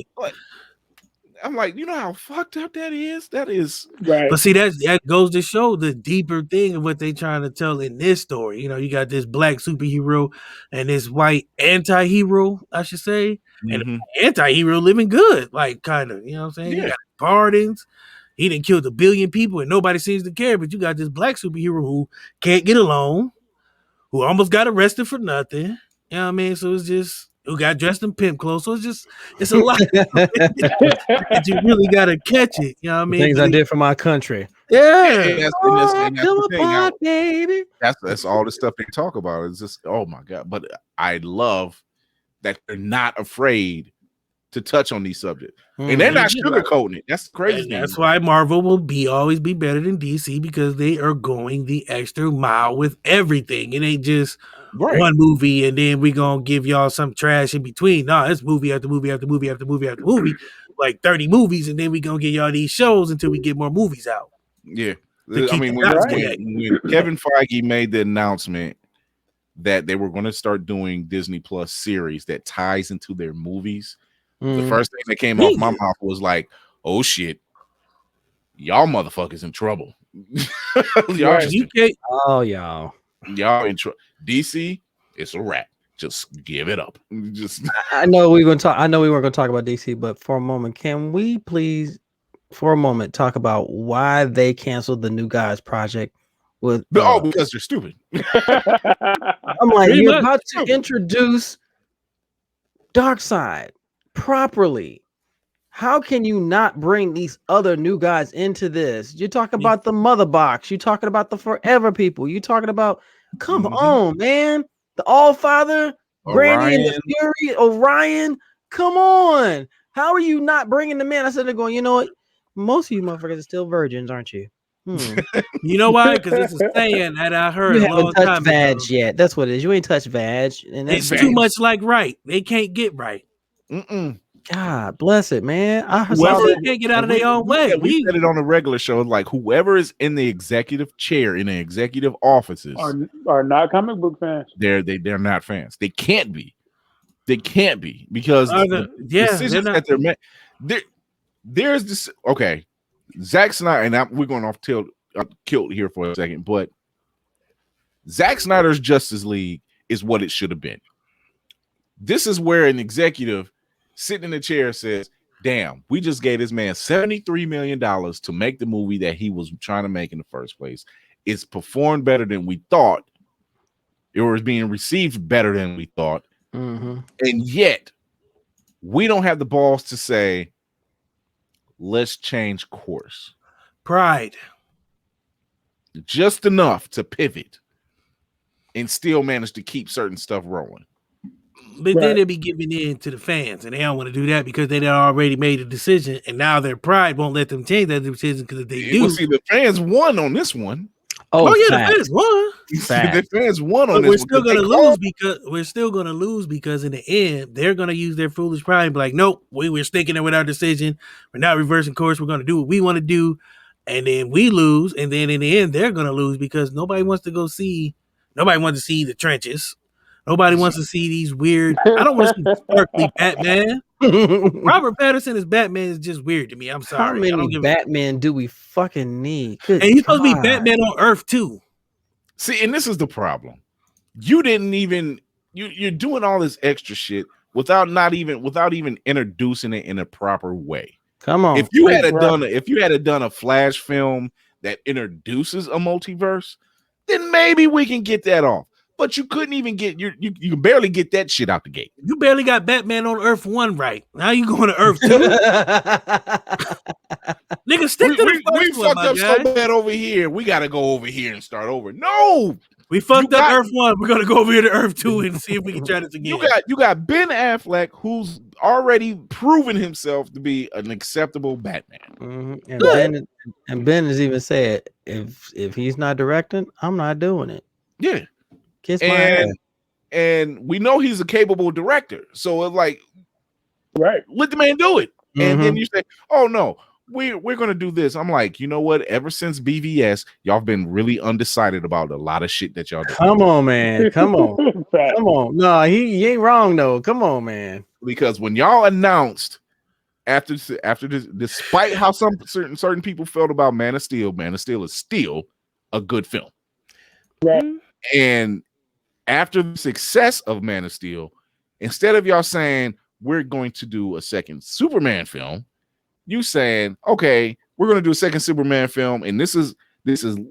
I'm like, you know how fucked up that is? That is right. But see, that goes to show the deeper thing of what they trying to tell in this story. You got this black superhero and this white anti-hero, I should say. And the anti-hero living good, like, kind of, you know what I'm saying? Yeah. You got pardons. He didn't kill 1 billion people and nobody seems to care, but you got this black superhero who can't get a loan, who almost got arrested for nothing. You know what I mean? So it's just, who got dressed in pimp clothes. So it's a lot that you really got to catch it. You know what I mean? Things I did for my country. Yeah. Baby. That's all the stuff they talk about. It's just, oh my God. But I love that they're not afraid to touch on these subjects. And they're not sugarcoating it. That's crazy. That's why Marvel will always be better than DC, because they are going the extra mile with everything. It ain't just one movie and then we gonna give y'all some trash in between. No, it's movie after movie after movie after movie after movie, like 30 movies, and then we gonna get y'all these shows until we get more movies out. Yeah. I mean, when Kevin Feige made the announcement that they were going to start doing Disney Plus series that ties into their movies, the first thing that came off my mouth was like, oh shit, y'all motherfuckers in trouble. Y'all in trouble. DC, it's a wrap. Just give it up. I know we weren't going to talk about DC, but for a moment, can we please, for a moment, talk about why they canceled the New Guys project? Because they're stupid. I'm like, you're about to introduce Darkseid properly. How can you not bring these other new guys into this? You're talking about the Mother Box. You're talking about the Forever People. You're talking about, come on, man. The All-Father, Granny and the Fury, Orion. Come on. How are you not bringing them in? I said, they're going, you know what? Most of you motherfuckers are still virgins, aren't you? You know why? Because it's a saying that I heard you a long haven't time touched vag ago. yet. That's what it is. You ain't touched vag. And it's too much like right. They can't get right. God bless it, man. Whoever can't get out of their own way. We said it on a regular show. Like, whoever is in the executive chair in the executive offices are not comic book fans. They're not fans. They can't be. They can't be, because the decisions that they're made. There's this. Okay, Zack Snyder, and we're going off kilt here for a second, but Zack Snyder's Justice League is what it should have been. This is where an executive sitting in the chair says, damn, we just gave this man $73 million to make the movie that he was trying to make in the first place. It's performed better than we thought. It was being received better than we thought. And yet, we don't have the balls to say, let's change course. Pride. Just enough to pivot and still manage to keep certain stuff rolling. But then they be giving in to the fans, and they don't want to do that because they done already made a decision, and now their pride won't let them change that decision because if they do, see, the fans won on this one. Oh yeah, the fans won. The fans won on but this. We're still gonna lose because in the end they're gonna use their foolish pride and be like, nope, we're sticking there with our decision. We're not reversing course. We're gonna do what we want to do, and then we lose, and then in the end they're gonna lose because nobody wants to see the trenches. Nobody wants to see these weird. I don't want to see sparkly Batman. Robert Pattinson as Batman is just weird to me. I'm sorry. How many Batman do we fucking need? Good and he's supposed to be Batman on Earth too. See, and this is the problem. You didn't even you're doing all this extra shit without even introducing it in a proper way. Come on. If you had done a Flash film that introduces a multiverse, then maybe we can get that off. But you couldn't even get you can barely get that shit out the gate. You barely got Batman on Earth 1 right. Now you going to Earth 2. Nigga, stick to the first one, fucked up so bad over here. We got to go over here and start over. No, we fucked up Earth 1. We're gonna go over here to Earth 2 and see if we can try this again. You got Ben Affleck, who's already proven himself to be an acceptable Batman. And Ben has even said, if he's not directing, I'm not doing it. Yeah. Kiss my ass. And we know he's a capable director, so it's like, let the man do it. And then you say, "Oh no, we're gonna do this." I'm like, you know what? Ever since BVS, y'all been really undecided about a lot of shit that y'all do. Come on, man. Come on, come on. No, he ain't wrong though. Come on, man. Because when y'all announced after this, despite how certain people felt about Man of Steel is still a good film, right? And after the success of Man of Steel, instead of y'all saying we're going to do a second Superman film, you saying, okay, we're going to do a second Superman film, and this is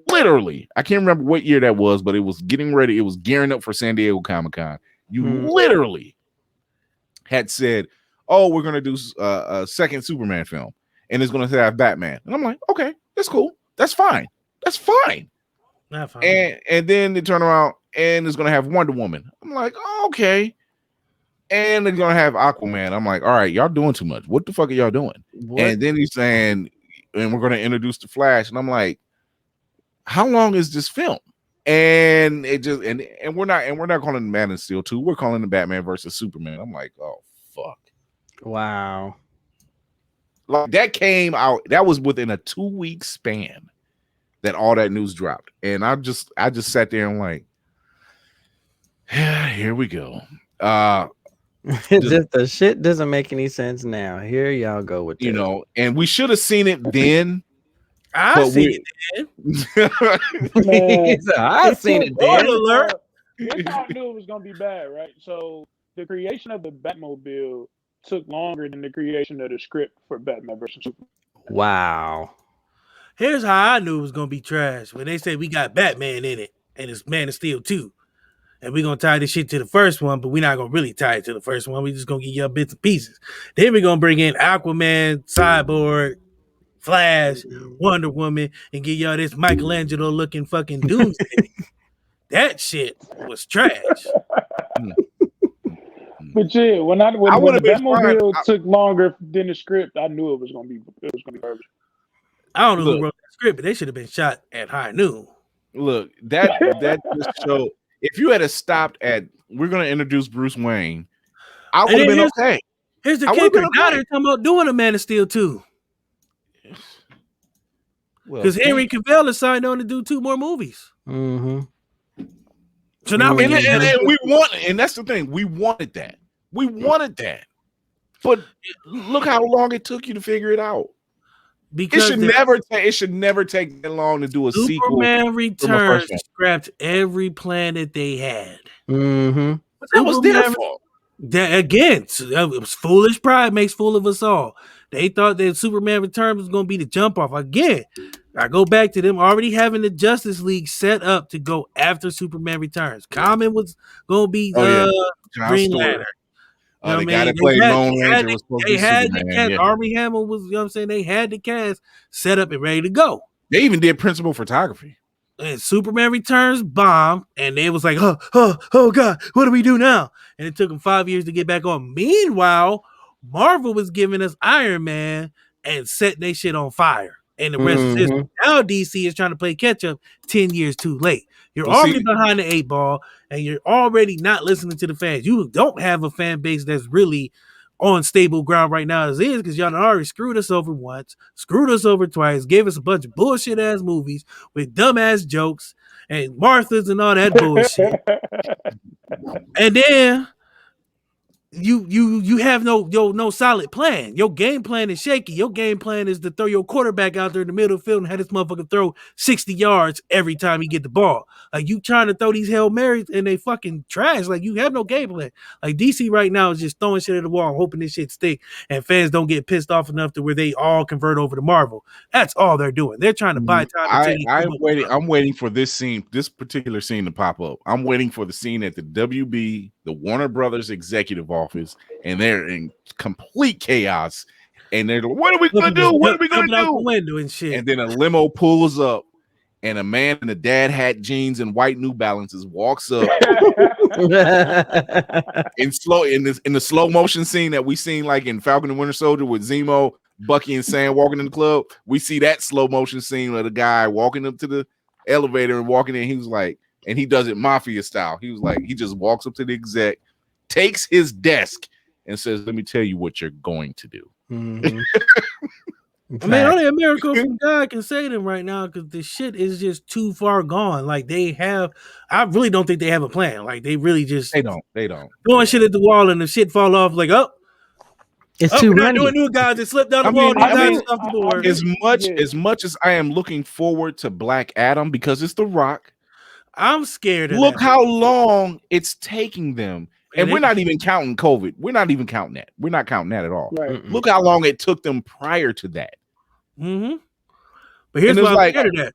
literally, I can't remember what year that was, but it was getting ready, it was gearing up for San Diego Comic-Con. You literally had said, oh, we're going to do a second Superman film, and it's going to have Batman. And I'm like, okay, that's cool. That's fine. That's fine. Not fine. And then they turn around and it's gonna have Wonder Woman. I'm like, oh, okay. And they're gonna have Aquaman. I'm like, all right, y'all doing too much. What the fuck are y'all doing? What? And then he's saying, and we're gonna introduce the Flash. And I'm like, how long is this film? And it just and we're not calling it Man of Steel 2. We're calling it Batman versus Superman. I'm like, oh fuck. Wow. Like that came out, that was within a 2-week span that all that news dropped. And I just sat there and like, yeah, here we go. The shit doesn't make any sense now. Here y'all go with you know, and we should have seen it then. I seen it then. I seen it then. Alert. This how I knew it was gonna be bad, right? So the creation of the Batmobile took longer than the creation of the script for Batman versus Superman. Wow. Here's how I knew it was gonna be trash. When they said we got Batman in it and it's Man of Steel 2. And we're gonna tie this shit to the first one, but we're not gonna really tie it to the first one. We're just gonna give y'all bits and pieces. Then we're gonna bring in Aquaman, Cyborg, Flash, Wonder Woman, and give y'all this Michelangelo looking fucking Doomsday. That shit was trash. But yeah, when the Batmobile took longer than the script, I knew it was gonna be garbage. I don't know who wrote that script, but they should have been shot at high noon. Look, that just showed. If you had stopped at, we're going to introduce Bruce Wayne, I would have been okay. Here's the kicker. Now they're talking about doing a Man of Steel 2. Because Henry Cavill is signed on to do 2 more movies. Mm-hmm. So now we want, and that's the thing. We wanted that. We wanted that. But look how long it took you to figure it out. Because it should never take that long to do a sequel. Superman Returns scrapped every plan that they had. Mm-hmm. But that was their fault. Again, it was foolish pride makes fool of us all. They thought that Superman Returns was going to be the jump off. Again, I go back to them already having the Justice League set up to go after Superman Returns. Common was going to be Green Lantern. The guy that played Lone Ranger was supposed to be Superman. Armie Hammer was, you know what I'm saying? They had the cast set up and ready to go. They even did principal photography. and Superman Returns bomb, and they was like, oh God, what do we do now? And it took them 5 years to get back on. Meanwhile, Marvel was giving us Iron Man and setting their shit on fire. And the rest is history. Now DC is trying to play catch up 10 years too late. You're already behind the 8 ball, and you're already not listening to the fans. You don't have a fan base that's really on stable ground right now as is, because y'all already screwed us over once, screwed us over twice, gave us a bunch of bullshit ass movies with dumbass jokes and Marthas and all that bullshit. And then you have no solid plan. Your game plan is shaky. Your game plan is to throw your quarterback out there in the middle of the field and have this motherfucker throw 60 yards every time he get the ball. Like, you trying to throw these Hail Marys and they fucking trash. Like, you have no game plan. Like, DC right now is just throwing shit at the wall, hoping this shit stick, and fans don't get pissed off enough to where they all convert over to Marvel. That's all they're doing. They're trying to buy time. I'm waiting for this particular scene to pop up. I'm waiting for the scene at the WB, the Warner Brothers executive office, and they're in complete chaos. And they're like, what are we gonna do? What are we gonna do? Out the window and shit. And then a limo pulls up, and a man in a dad hat, jeans, and white New Balances walks up in the slow motion scene that we seen like in Falcon and Winter Soldier with Zemo, Bucky, and Sam walking in the club. We see that slow motion scene of the guy walking up to the elevator and walking in. He was like, and he does it mafia style. He was like, he just walks up to the exec, takes his desk, and says, "Let me tell you what you're going to do." Mm-hmm. I mean, only a miracle from God can save them right now, because the shit is just too far gone. Like, I really don't think they have a plan. Like, they really just they don't throwing shit at the wall and the shit fall off. Like, it's too runny. Doing new guys that slip down the wall. Off the board. As much as I am looking forward to Black Adam because it's The Rock, I'm scared. Look how long it's taking them. And we're not even counting COVID. We're not even counting that. We're not counting that at all. Right. Look how long it took them prior to that. Mm-hmm. But here's what I'm scared of that.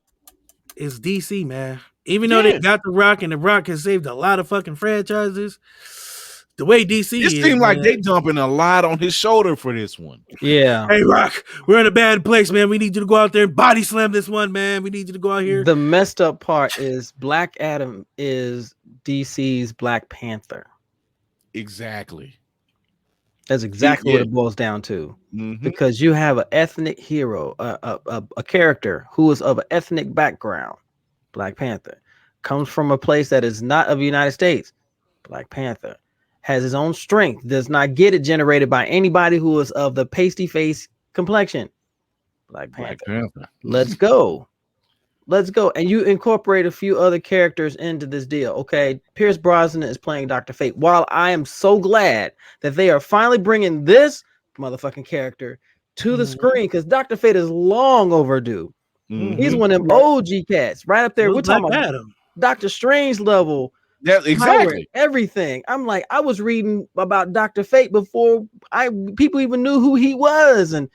It's DC, man. Even though they got The Rock, and The Rock has saved a lot of fucking franchises, the way DC it seems like they dumping a lot on his shoulder for this one. Yeah. Hey, Rock, we're in a bad place, man. We need you to go out there and body slam this one, man. We need you to go out here. The messed up part is Black Adam is DC's Black Panther. Exactly. That's exactly what it boils down to. Mm-hmm. Because you have an ethnic hero, a character who is of an ethnic background. Black Panther comes from a place that is not of the United States. Black Panther has his own strength, does not get it generated by anybody who is of the pasty face complexion. Black Panther. Let's go. Let's go. And you incorporate a few other characters into this deal. Okay. Pierce Brosnan is playing Dr. Fate. While I am so glad that they are finally bringing this motherfucking character to the screen, because Dr. Fate is long overdue. Mm-hmm. He's one of them OG cats right up there. We're talking about Doctor Strange level. Yeah, exactly. Everything. I'm like, I was reading about Dr. Fate before people even knew who he was. And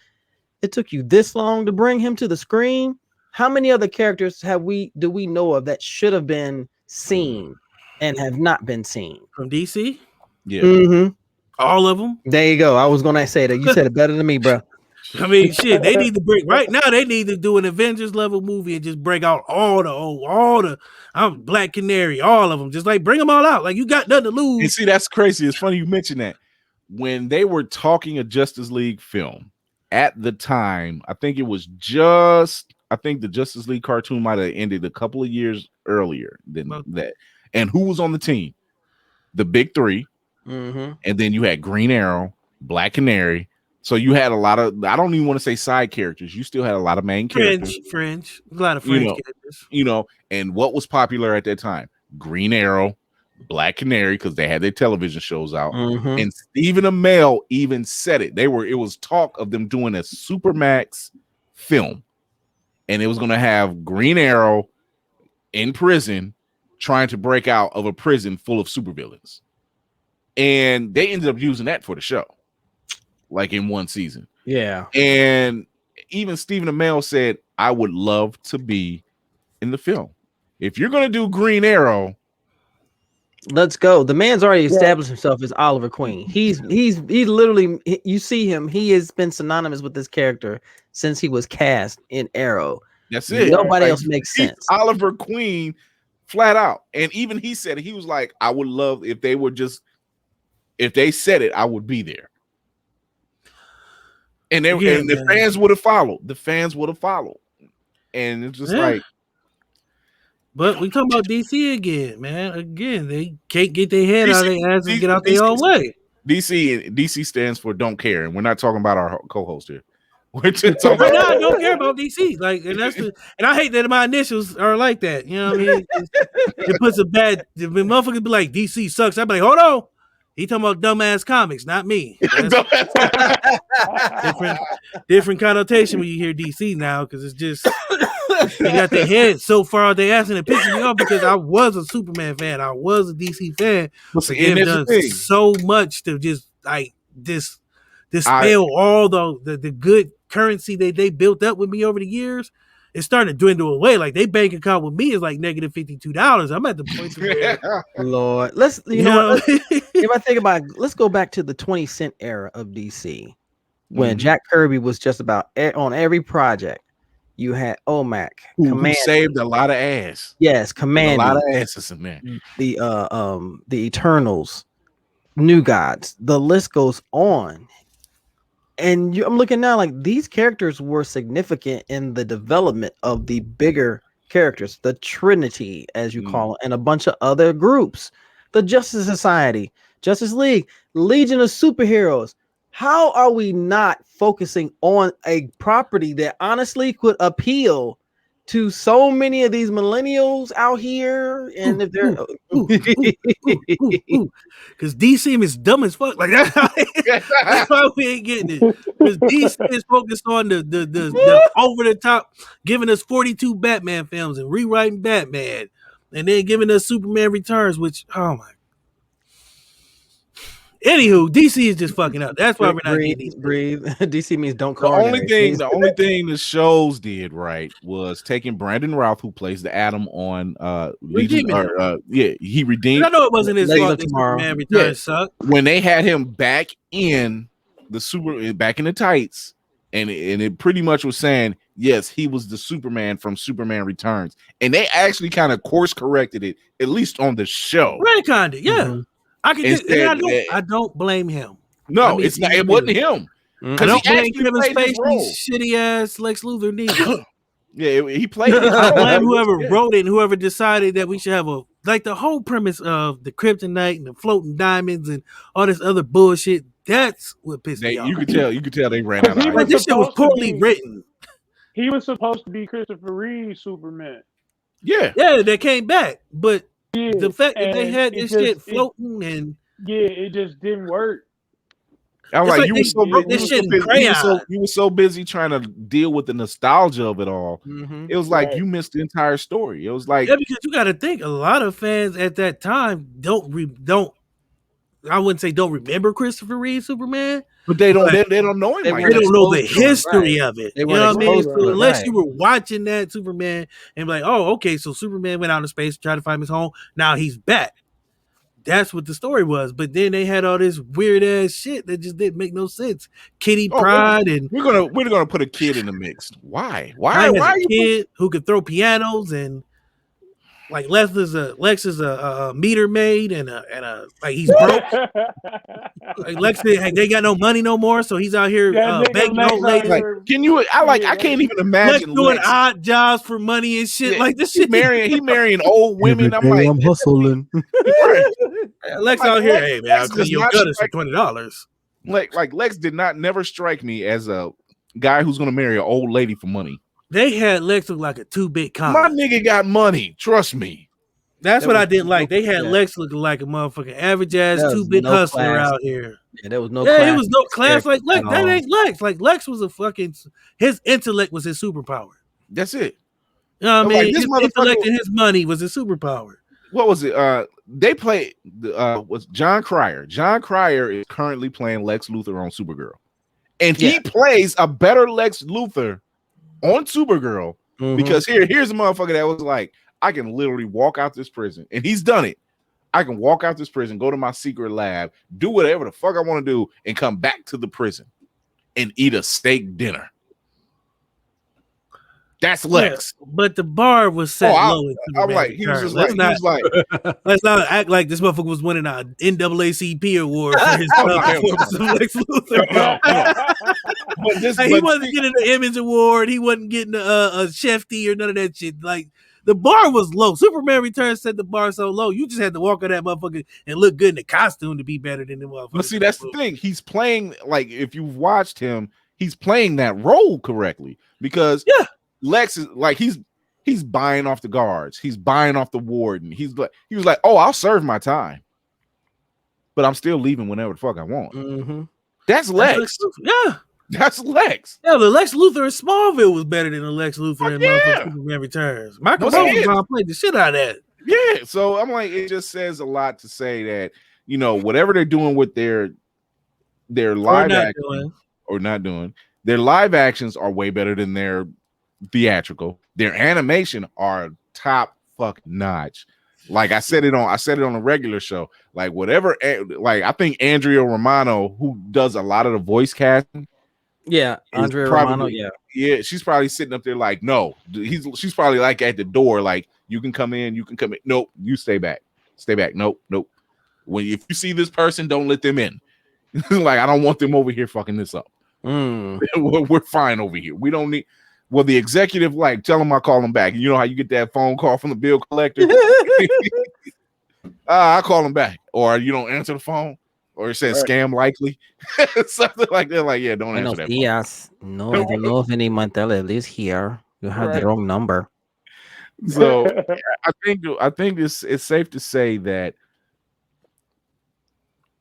it took you this long to bring him to the screen. How many other characters do we know of that should have been seen and have not been seen from DC? Yeah, all of them. There you go. I was gonna say that. You said it better than me, bro. I mean, shit. They need to break right now. They need to do an Avengers level movie and just break out all the Black Canary, all of them. Just like bring them all out. Like, you got nothing to lose. You see, that's crazy. It's funny you mentioned that. When they were talking a Justice League film at the time, I think the Justice League cartoon might have ended a couple of years earlier than that. And who was on the team? The big three. Mm-hmm. And then you had Green Arrow, Black Canary. So you had a lot of, I don't even want to say side characters. You still had a lot of main characters. Fringe. A lot of fringe characters. And what was popular at that time? Green Arrow, Black Canary, because they had their television shows out. Mm-hmm. And Stephen Amell even said it. It was talk of them doing a Supermax film. And it was going to have Green Arrow in prison trying to break out of a prison full of supervillains. And they ended up using that for the show, like in one season. Yeah. And even Stephen Amell said, I would love to be in the film. If you're going to do Green Arrow, let's go. The man's already established himself as Oliver Queen. He's literally, you see him, he has been synonymous with this character since he was cast in Arrow. That's it. Nobody else makes sense. Oliver Queen, flat out. And even he said it. He was like, I would love if they said it, I would be there. And the fans would have followed. The fans would have followed. And it's just like. But we talking about DC again, man. Again, they can't get their head out of their ass and get out their own way. DC stands for don't care, and we're not talking about our co-host here. We're just talking about I don't care about DC. Like, and I hate that my initials are like that. You know what I mean? It puts a bad. The motherfuckers be like DC sucks. I'm like, hold on. He talking about dumbass comics, not me. different connotation when you hear DC now, because it's just they got their head so far out their ass, and it pisses me off because I was a Superman fan, I was a DC fan, but they've done so much to just like dispel all the good currency they built up with me over the years. It's starting to dwindle away. Like, they bank account with me is like negative $52. I'm at the point where Lord, let's you know if I think about it, let's go back to the 20-cent era of DC when Jack Kirby was just about on every project. You had OMAC, who saved a lot of ass. Yes, Command, a lot of asses in there. The Eternals, New Gods. The list goes on. And I'm looking now, like, these characters were significant in the development of the bigger characters, the Trinity, as you call it, and a bunch of other groups, the Justice Society, Justice League, Legion of Superheroes. How are we not focusing on a property that honestly could appeal to so many of these millennials out here? And if they're because DC is dumb as fuck, like that's why we ain't getting it. Because DC is focused on the over the top, giving us 42 Batman films and rewriting Batman, and then giving us Superman Returns, which anywho, DC is just fucking up. That's why we're not getting these. Breathe. DC means don't call. The only thing the shows did right was taking Brandon Routh, who plays the Atom on Legion. He redeemed. I know it wasn't his fault that Superman Returns sucked. When they had him back in the tights, and it pretty much was saying, yes, he was the Superman from Superman Returns, and they actually kind of course corrected it, at least on the show. Retconned it, yeah. Mm-hmm. I don't blame him. No, it's not. It wasn't him. I don't blame Kevin Spacey's shitty ass Lex Luthor neither. He played it. I blame whoever wrote it and whoever decided that we should have the whole premise of the kryptonite and the floating diamonds and all this other bullshit. That's what pissed me off. You could tell they ran out of ideas. This shit was poorly written. He was supposed to be Christopher Reeve Superman. Yeah, they came back, but the fact that they had this shit floating and it just didn't work. I was like, you were so busy trying to deal with the nostalgia of it all. Mm-hmm. It was like you missed the entire story. It was like because you got to think a lot of fans at that time don't I wouldn't say don't remember Christopher Reeve Superman, but they don't know him. They don't know the history of it. You know what I mean? So unless you were watching that Superman and be like, oh, okay, so Superman went out in space, tried to find his home. Now he's back. That's what the story was. But then they had all this weird ass shit that just didn't make no sense. Kitty Pryde and we're gonna put a kid in the mix. Why? Why a kid who could throw pianos and like Lex is a meter maid and like he's broke. Like Lex, they got no money no more, so he's out here begging old ladies. Like, I can't even imagine Lex doing odd jobs for money and shit. Like this shit. He marrying old women. I'm hustling. Lex out here, hey man, I'll clean your gutters for $20. Like Lex did not never strike me as a guy who's gonna marry an old lady for money. They had Lex look like a 2-bit comic. My nigga got money. Trust me. That's what I didn't like. They had Lex looking like a motherfucking average ass 2-bit hustler out here. Yeah, there was no class. It was no class like Lex. That ain't Lex. Like Lex was his intellect was his superpower. That's it. You know what I mean? His intellect and his money was his superpower. What was it? They played was John Cryer. John Cryer is currently playing Lex Luthor on Supergirl. And he plays a better Lex Luthor on Supergirl because here's a motherfucker that was like, I can literally walk out this prison, and he's done it. I can walk out this prison, go to my secret lab, do whatever the fuck I want to do, and come back to the prison and eat a steak dinner. That's Lex. Yeah, but the bar was set low in I'm Superman like, he was Returns. just like, Let's not act like this motherfucker was winning an NAACP award for his Oh, no, performance of Lex Luthor. no. But He wasn't getting the Image Award. He wasn't getting a Shefty or none of that shit. Like, the bar was low. Superman Returns set the bar so low. You just had to walk on that motherfucker and look good in the costume to be better than the motherfucker. But see, that's the thing. He's playing, like, if you've watched him, he's playing that role correctly because Lex is like he's buying off the guards, he's buying off the warden. He was like, oh, I'll serve my time, but I'm still leaving whenever the fuck I want. Mm-hmm. That's Lex. That's Lex. Yeah, the Lex Luthor in Smallville was better than the Lex Luthor in Superman Returns. Michael Rosenbaum played the shit out of that. Yeah, so I'm like, it just says a lot to say that, you know, whatever they're doing with their live action or not doing, their live actions are way better than their theatrical. Their animation are top fuck notch. Like I said it on a regular show. Like whatever, like I think Andrea Romano, who does a lot of the voice casting. Yeah, Andrea Romano. Yeah, she's probably sitting up there like, no, she's probably like at the door, like you can come in. Nope, you stay back. Nope. If you see this person, don't let them in. Like I don't want them over here fucking this up. We're fine over here. We don't need. Well, the executive, like, tell him I call him back. You know how you get that phone call from the bill collector? I call him back. Or you don't answer the phone. Or it says scam likely. Something like that. Like, yeah, don't answer that phone. Yes. No, I don't know if any Mantel is here. You have the wrong number. So I think it's safe to say that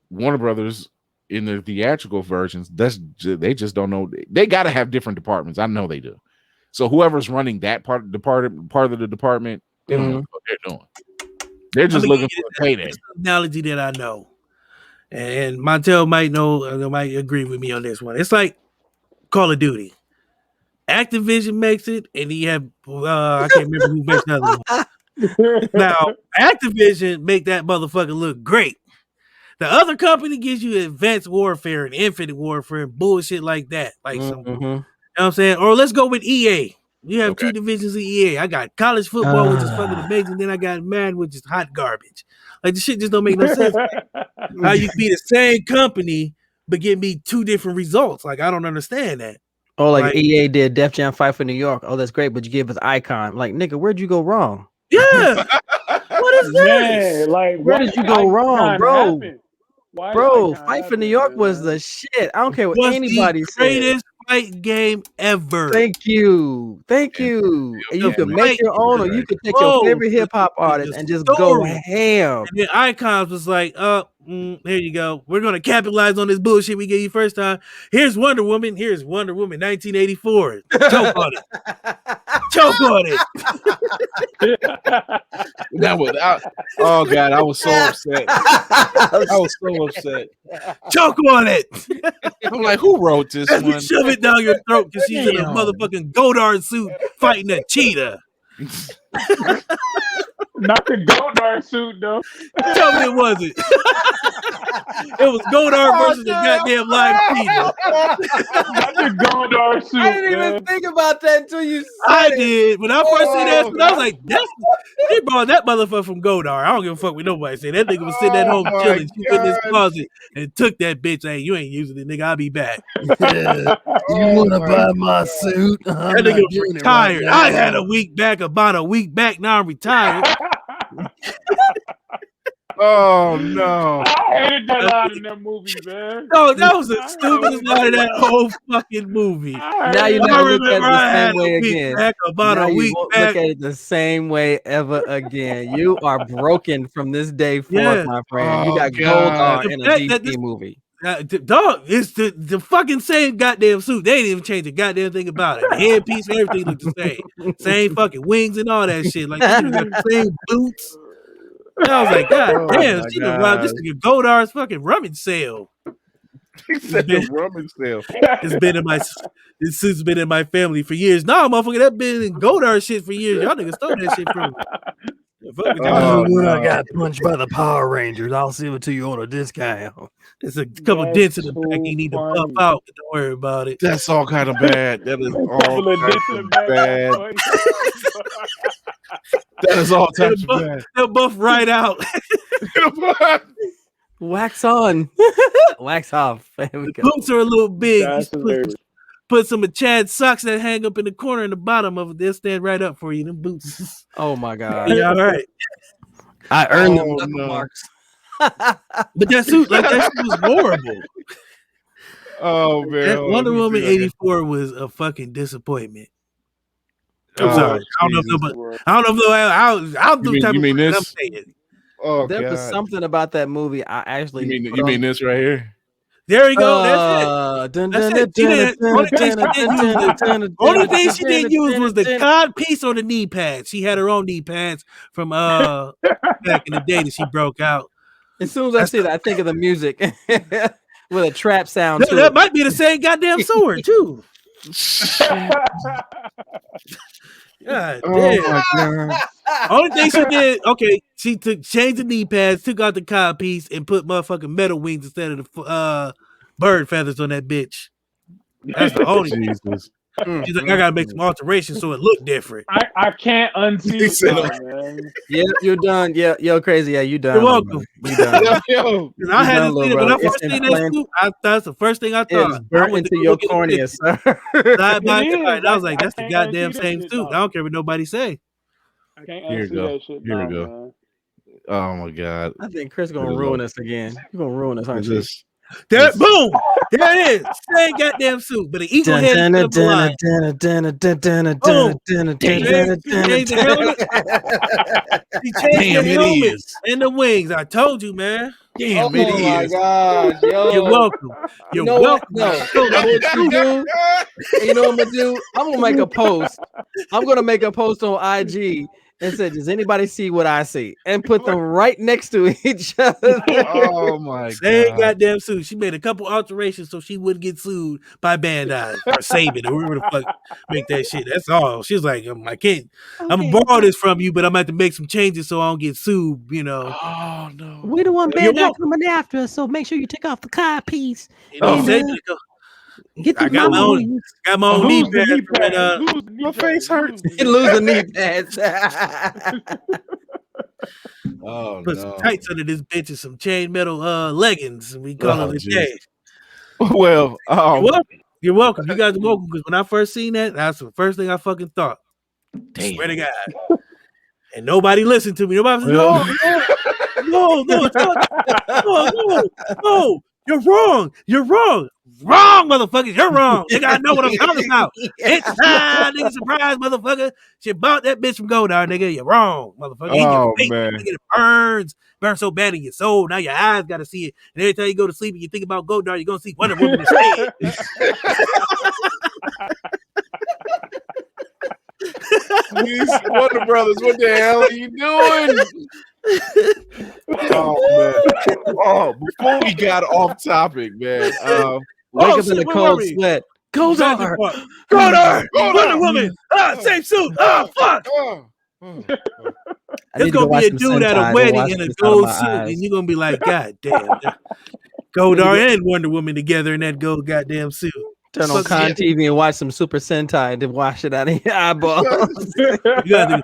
Warner Brothers in the theatrical versions, they just don't know. They got to have different departments. I know they do. So whoever's running that part of the department, they don't know what they're doing. They're just looking for a payday. Analogy that I know, and Montel might agree with me on this one. It's like Call of Duty. Activision makes it, and he have I can't remember who makes the other one. Now Activision make that motherfucker look great. The other company gives you Advanced Warfare and Infinite Warfare and bullshit like that. Like some, you know what I'm saying? Or let's go with EA. You have two divisions of EA. I got college football, which is fucking amazing. Then I got Madden, which is hot garbage. Like the shit just don't make no sense. How you be the same company but give me two different results? Like I don't understand that. Oh, like EA did Def Jam Fight for New York. Oh, that's great, but you gave us Icon. Like, nigga, where'd you go wrong? Yeah. What is this? Like, where did you go wrong, bro? Why bro, Fight for New York was the shit. I don't care what anybody says. Greatest fight game ever. Thank you. And you can make your own, or you can take your favorite hip hop artist and just go ham. And then Icons was like, here you go. We're gonna capitalize on this bullshit we gave you first time. Here's Wonder Woman. 1984. Choke on it. That was oh god, I was so upset. I was so upset. Choke on it. I'm like, who wrote this one? Shove it down your throat because she's in a motherfucking Goldar suit fighting a cheetah. Not the Goldar suit, though. Tell me it wasn't. It was Goldar versus the goddamn live cheetah. Not the Goldar suit. I didn't even think about that until you said I did. When I first seen that, I was like, they brought that motherfucker from Goldar. I don't give a fuck what nobody say. That nigga was sitting at home chilling. She went in his closet and took that bitch. Hey, you ain't using it, nigga. I'll be back. You want to buy my suit? That nigga was retired. Right, I had about a week back. Now I'm retired. Oh no! I hated that line in that movie, man. No, that was the stupidest line of that whole fucking movie. Now you never look at it the same way again. About a week back. Look at it the same way ever again. You are broken from this day forth, my friend. You got Goldar in a DC movie. Dog, it's the fucking same goddamn suit. They ain't even changed a goddamn thing about it. The headpiece, everything looked the same. Same fucking wings and all that shit. Like got the same boots. And I was like, God damn, she done robbed this nigga Goldar's fucking rummage sale. He said the rummage sale. This suit's been in my family for years. Nah, motherfucker, that been in Goldar shit for years. Y'all niggas stole that shit from me. When I got punched by the Power Rangers, I'll sell it to you on a discount. There's a couple dents in the back you need to buff out. Don't worry about it. That's all kind of bad. That is all dents in the back. bad. That is all types of bad. They'll buff right out. Wax on, wax off. There we go. Boots are a little big. Put some of Chad's socks that hang up in the corner in the bottom of it. They'll stand right up for you. Them boots. Oh my god. Yeah, all right. I earned them marks. But that suit was horrible. Oh man, that Wonder Woman 84 was a fucking disappointment. I'm sorry. I don't know if you mean this? I'm saying. Oh, there was something about that movie. I actually. You mean this right here? There you go. That's it. Only thing she didn't use was the cod piece on the knee pads. She had her own knee pads from back in the day that she broke out. As soon as I see that, I think of the music with a trap sound. That might be the same goddamn sword too. God damn. My God. Only thing she did, she changed the knee pads, took out the cod piece, and put motherfucking metal wings instead of the bird feathers on that bitch. That's the only thing. She's like, I gotta make some alterations so it look different. I can't unsee it, man. Yeah, you're done. Yeah, crazy. Yeah, you done. You're welcome. You done. I hadn't seen it when I first seen that suit. That's the first thing I thought. It's burnt into your cornea, sir. Side by side. I was like, that's the goddamn same suit. I don't care what nobody say. I can't unsee that shit. Here we go. Oh my god. I think Chris gonna ruin us again. You're gonna ruin us, aren't you? There, boom! There it is. Same goddamn suit, but an eagle head and a blind. He changed the helmet and the wings. I told you, man. Damn, it is. Oh my god, yo. You're welcome. You're welcome. No. You know what I'm gonna do? I'm gonna make a post. I'm gonna make a post on IG and say, does anybody see what I see? And put them right next to each other. Oh my god. Same goddamn suit. She made a couple alterations so she wouldn't get sued by Bandai or Saban or whoever the fuck make that shit. That's all. She was like, I can't. I'm gonna borrow this from you, but I'm gonna have to make some changes so I don't get sued, you know. Oh no. We don't want Bandai coming after us, so make sure you take off the cod piece. Get the got my own knee pads. My face hurts. You lose a knee pads. Put some tights under this bitch and some chain metal leggings, and we call it a day. Well, you're welcome. You guys are welcome, because when I first seen that, that's the first thing I fucking thought. Damn. Swear to God. And nobody listened to me. Nobody said, no, you're wrong. You're wrong. Wrong, motherfuckers. You're wrong. You gotta know what I'm talking about. It's time, nigga. Surprise, motherfucker. She bought that bitch from Goldar, nigga. You're wrong, motherfucker. Oh, man. Nigga, it burns so bad in your soul. Now your eyes gotta see it. And every time you go to sleep and you think about Goldar, you're gonna see Wonder Woman instead. These Wonder Brothers, what the hell are you doing? Oh man! Oh, before we got off topic, man. Wake up in the cold sweat. Goldar, Wonder Woman. Same suit. Fuck. There's gonna be a dude at a wedding in a gold suit, and you're gonna be like, God damn, Goldar and Wonder Woman together in that gold goddamn suit. Turn on Con TV and watch some Super Sentai and then wash it out of your eyeballs. You have to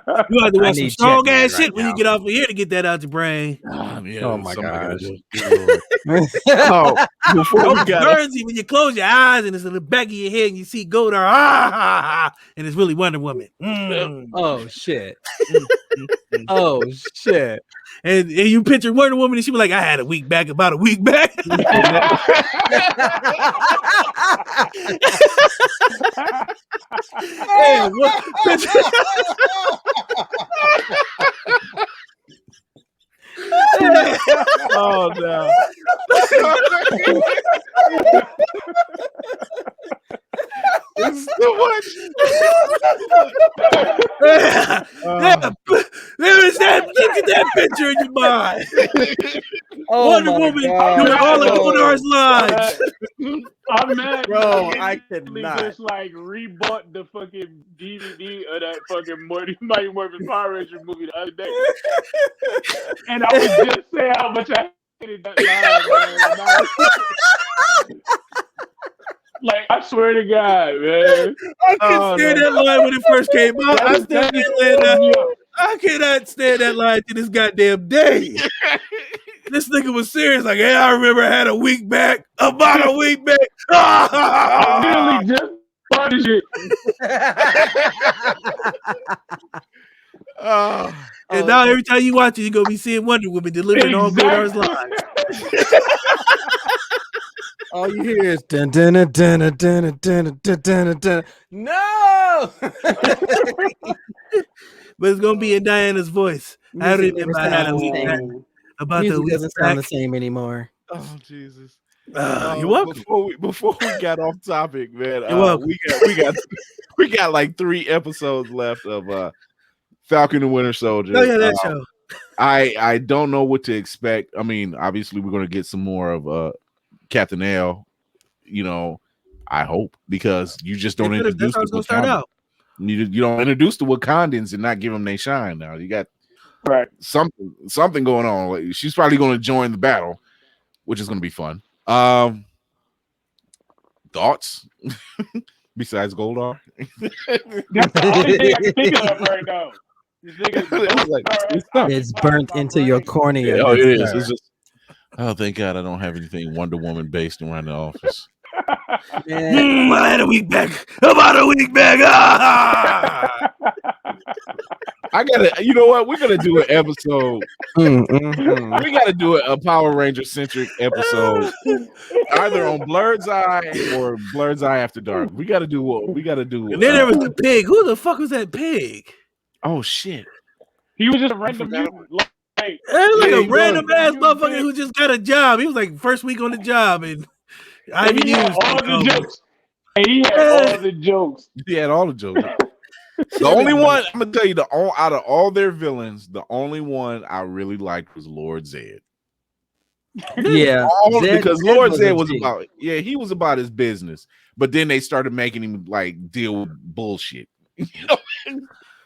watch some strong ass shit when you get off of here to get that out your brain. Oh my gosh. Before we got burns you when you close your eyes and it's in the back of your head and you see Goldar, and it's really Wonder Woman. Oh shit. Oh shit. And you picture Wonder Woman and she was like, I had about a week back. Hey, oh no. This is too much. There is that. Look at that picture in your mind. Wonder Woman doing all of Goldar's lines. I'm mad, bro. I could not. Just like rebought the fucking DVD of that fucking Mighty Morphin Power Ranger movie the other day, and I was just saying how much I hated that line, man. Like, I swear to God, man. I couldn't stand that line when it first came out. I still can't stand that. I cannot stand that line to this goddamn day. This nigga was serious. Like, hey, I remember I had a week back. About a week back. I really just started shit. And now every time you watch it, you're going to be seeing Wonder Woman delivering all Goldar's lines. All you hear is dun dun dun dun dun dun dun dun dun. No. But it's gonna be in Diana's voice. I remember I had a week back. About music the week doesn't sound the same anymore. Oh Jesus! You're welcome. Before we got off topic, man, we got like 3 episodes left of Falcon and Winter Soldier. Oh yeah, that show. I don't know what to expect. I mean, obviously we're gonna get some more of Captain L, you know, I hope, because you just don't introduce the Wakandans. You don't introduce the Wakandans and not give them their shine. Now you got something going on. Like, she's probably going to join the battle, which is going to be fun. Thoughts besides Goldar? That's the only thing I can think of right now. It's burnt into your cornea. Yeah, it is. It's just. Oh, thank God I don't have anything Wonder Woman based around the office. I had a week back. About a week back. I gotta, you know what? We're gonna do an episode. We gotta do a Power Ranger centric episode, either on Blurred's Eye or Blurred's Eye After Dark. We gotta do what we gotta do. And then there was the pig. Who the fuck was that pig? Oh shit! He was just a random mutant. It was like a random ass motherfucker who just got a job. He was like first week on the job, and he had all the jokes. He had all the jokes. He had all the jokes. The only one I'm gonna tell you, out of all their villains, the only one I really liked was Lord Zed. Yeah, because Lord Zed was about he was about his business, but then they started making him like deal with bullshit. You know?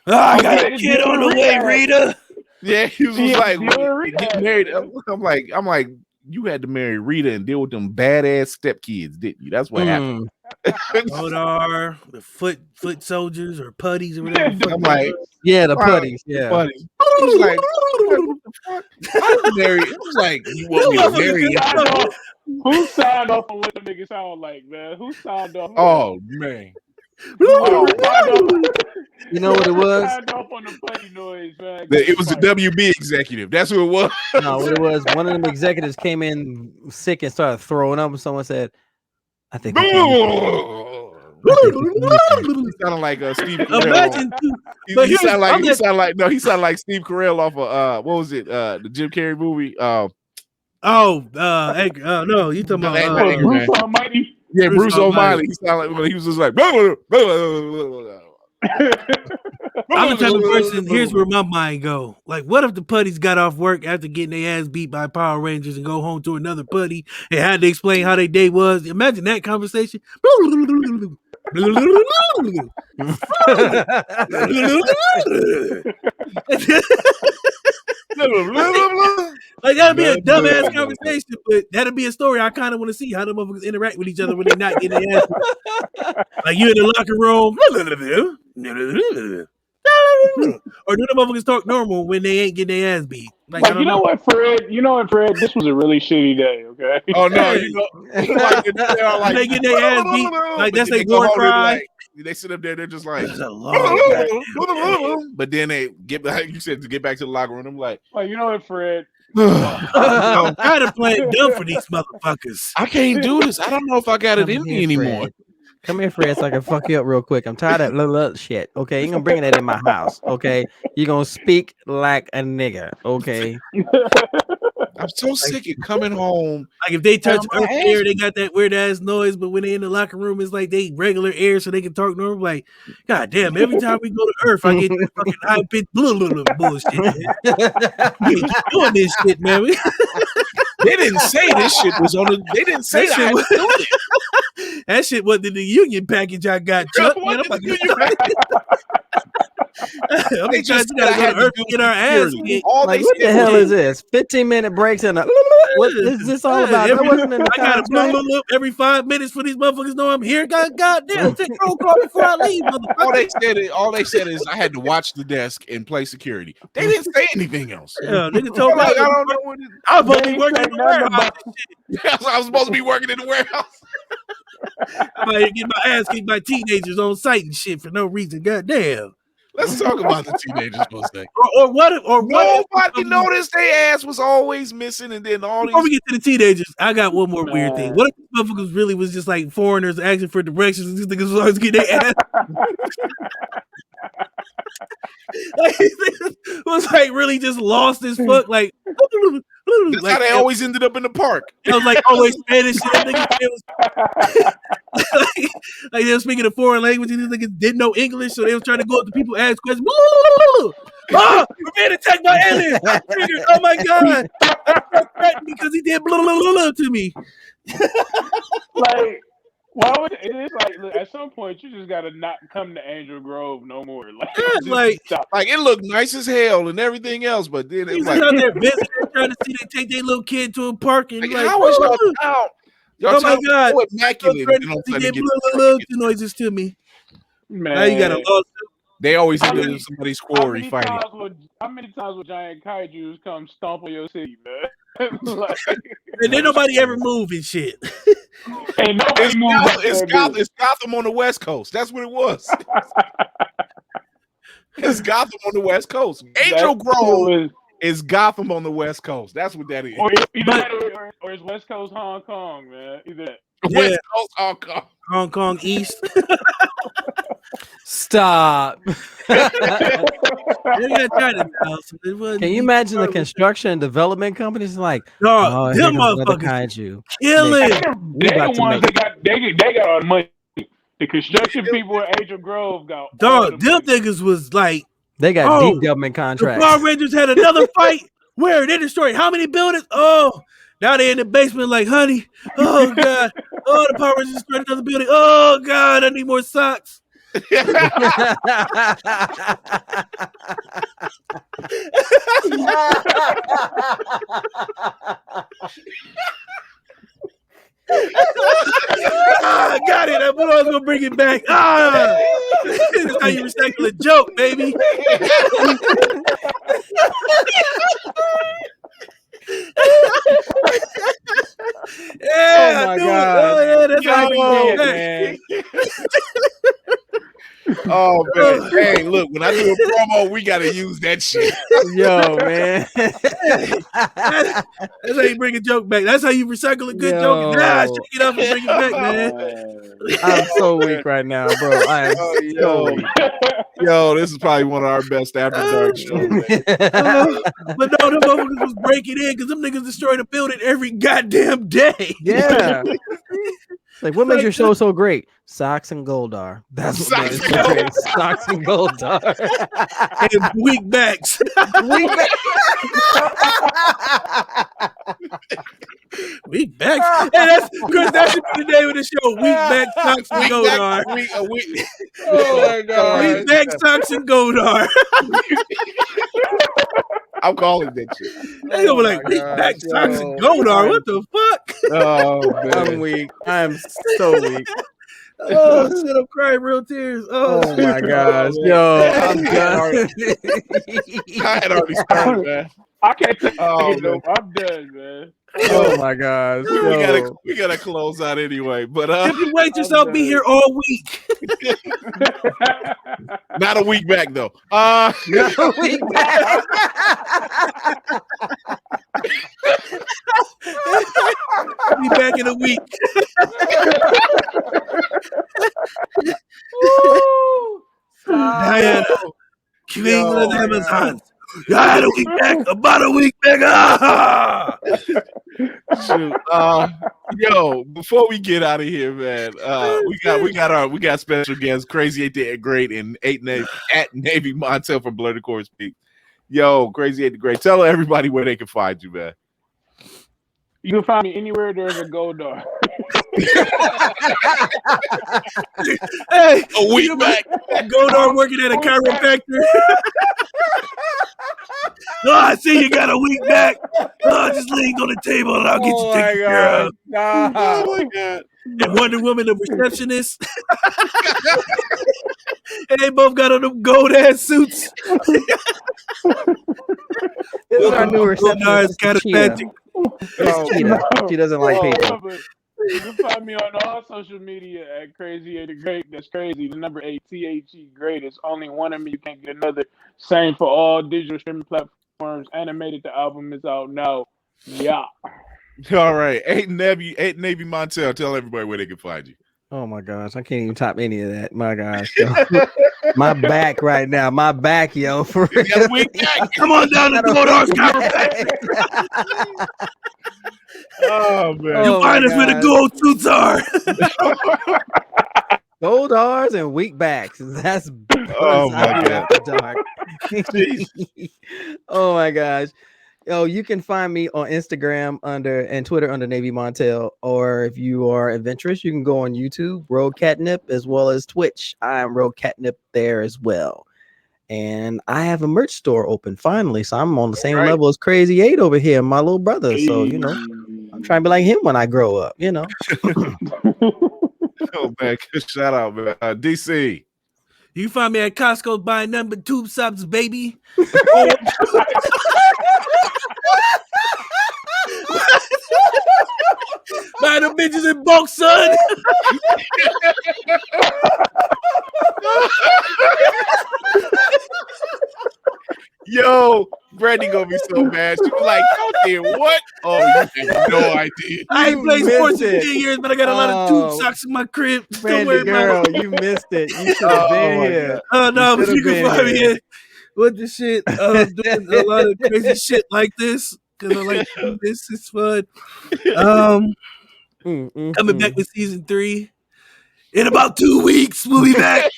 I got a kid on the way, Rita. Yeah, he was like, get married. I'm like, you had to marry Rita and deal with them badass stepkids, didn't you? That's what happened. Goldar, the foot soldiers or putties or whatever. I'm like, the putties. Yeah. The putties. I was like, what the fuck? I was married. I was like, you want me to marry you? Who signed off on what the nigga sound like, man? Who signed off? Oh man. You know what it was? It was the WB executive. That's who it was. No, what it was. One of them executives came in sick and started throwing up, and someone said, "I think." He sounded like Steve Carell. Imagine, he sounded like Steve Carell off of what was it? The Jim Carrey movie. No, you talking about Bruce Almighty? Yeah, Bruce Almighty. He sounded like he was just like. I'm the type of person. Here's where my mind go. Like, what if the putties got off work after getting their ass beat by Power Rangers and go home to another putty and had to explain how their day was? Imagine that conversation. Like, that'd be a dumbass conversation, but that'd be a story I kind of want to see how the motherfuckers interact with each other when they're not getting their ass beat. Like, you in the locker room, or do the motherfuckers talk normal when they ain't getting their ass beat? Like you know what, Fred? This was a really shitty day. Okay. Oh no, you know, like they get their ass beat. Like that's their war cry. They sit up there, they're just like, but then they get, like you said, to get back to the locker room. I'm like, you know what, Fred? I'm tired of playing dumb for these motherfuckers. I can't do this. I don't know if I got it in me anymore. Come here, Fred, so I can fuck you up real quick. I'm tired of that shit. Okay, you gonna bring that in my house. Okay, you gonna speak like a nigga. Okay. I'm so sick of coming home. Like if they touch earth air, they got that weird ass noise. But when they in the locker room, it's like they regular air, so they can talk normal. Like, god damn! Every time we go to Earth, I get this fucking high pitched bullshit. We keep doing this shit, man. They didn't say this shit was on the. They didn't say that. That shit wasn't in the union package I got, Chuck. Man, I'm like, they just said I had to get our ass kicked. Like, what the hell is this? 15-minute breaks and what is this all about? That wasn't in the contract. I got to every 5 minutes for these motherfuckers know I'm here. Goddamn, take roll call before I leave, motherfucker. All they said is I had to watch the desk and play security. They didn't say anything else. Yeah, nigga told me I don't know what I was supposed to be working in the warehouse. I was supposed to be working in the warehouse. I'm out here getting my ass kicked by teenagers on site and shit for no reason. Goddamn. Let's talk about the teenagers for a second. Or what? Nobody noticed their ass was always missing, and then all these. Before we get to the teenagers, I got one more weird thing. What if these motherfuckers really was just like foreigners asking for directions, and these niggas was always getting their ass? Like, it was like really just lost as fuck. Like, that's how they always ended up in the park. It was like always Spanish shit. Like they were speaking a foreign language and these niggas didn't know English, so they was trying to go up to people, ask questions. Oh, we're being attacked by aliens. Oh my god! Because he did blah blah blah blah to me. Like, why would it's like at some point you just gotta not come to Angel Grove no more. Like, like it looked nice as hell and everything else, but then it was like out there visiting, trying to see they take their little kid to a park and like, how is y'all out? Oh my god! Immaculate. He did little noises to me. Man. Now you got a lawsuit. They always end up in somebody's quarry fighting. How many times would giant kaijus come stomp on your city, man? Like, and then nobody ever moved and shit. Ain't nobody moved. It's Gotham on the West Coast. That's what it was. It's Gotham on the West Coast. Angel Grove is Gotham on the West Coast. That's what that is. Or it's West Coast Hong Kong, man. Either West Coast Hong Kong. Hong Kong East. Stop. Can you imagine the construction and development companies like, them motherfuckers kill it. They got all the money. The construction people in Angel Grove got them niggas was like, they got deep government contracts. The Power Rangers had another fight where they destroyed how many buildings? Oh, now they're in the basement like, honey, oh god, oh the Power Rangers destroyed another building. Oh god, I need more socks. Got it. I was gonna bring it back. That's how you recycle a joke, baby. Yeah, oh my god. Yeah, that's how you do it, man. Oh man, hey, look, when I do a promo, we gotta use that shit. Yo, man. That's how you bring a joke back. That's how you recycle a good joke. Nah, shake it up and bring it back, man. I'm so weak right now, bro. I am so weak. Yo, this is probably one of our best after dark shows. But no, them motherfuckers was breaking in because them niggas destroyed a building every goddamn day. Yeah. Like, what makes your show so great? Socks and Goldar. That's what makes it great. Socks and Goldar. And weak backs. Weak backs. Weak backs. Hey, that's Chris. That should be the name of the show. Weak backs, socks, and Goldar. Oh my god. Weak backs, socks, and Goldar. I'm calling that shit. They gonna be like, weak backs, socks, and Goldar. What the fuck? Oh man. I'm weak. I'm so weak. Oh shit, I'm crying real tears. Oh my gosh. Yo, I'm done. I had already started, man. I can't take it though. I'm done, man. Oh my gosh. We gotta close out anyway. But if you wait yourself, be here all week. Not a week back though. Not a week back. I'll be back in a week. Diana, Queen of the Amazons. About a week back. About a week back. Shoot. Yo, before we get out of here, man, we got special guests, Crazy8TheGreat and Navy Montel from Blur the Chorus Peak. Yo, Crazy8TheGreat, tell everybody where they can find you, man. You can find me anywhere there's a Goldar. Hey, a week back. Goldar working at a chiropractor. Oh, I see you got a week back. Oh, just lean on the table and I'll get you taken care of. Oh my God. And Wonder Woman, the receptionist. And they both got on them gold ass suits. This is our new receptionist. Charismatic. She doesn't like people. You can find me on all social media at Crazy8TheGreat. That's crazy. The number 8 THE-GREAT. It's only one of me. You can't get another. Same for all digital streaming platforms. Animated. The album is out now. Yeah. All right. 8 Navy Montel. Tell everybody where they can find you. Oh my gosh, I can't even top any of that. My gosh, yo. My back right now. My back, yo. For real. Come on down to Goldar's chiropractor. Oh man. You find us where the gold suits are. Goldars and weak backs. That's oh my God. After dark. Oh my gosh. Yo, you can find me on Instagram and Twitter under Navy Montel, or if you are adventurous, you can go on YouTube, RogueCatnip, as well as Twitch. I am RogueCatnip there as well. And I have a merch store open finally, so I'm on the same level as Crazy8 over here, my little brother. So, you know, I'm trying to be like him when I grow up, you know. Oh man, shout out, man. DC. You find me at Costco buying number 2 subs, baby. Buy them bitches in bulk, son. Yo, Brandy gonna be so mad. She was like, "Y'all did what? Oh, you have no idea. I ain't played sports in 10 years, but I got a lot of tube socks in my crib. Brandy, girl, you missed it. You should have been here. Oh no, but you can find me here with the shit. Doing a lot of crazy shit like this because I like to do this. It's fun. Coming back with season 3 in about 2 weeks. We'll be back.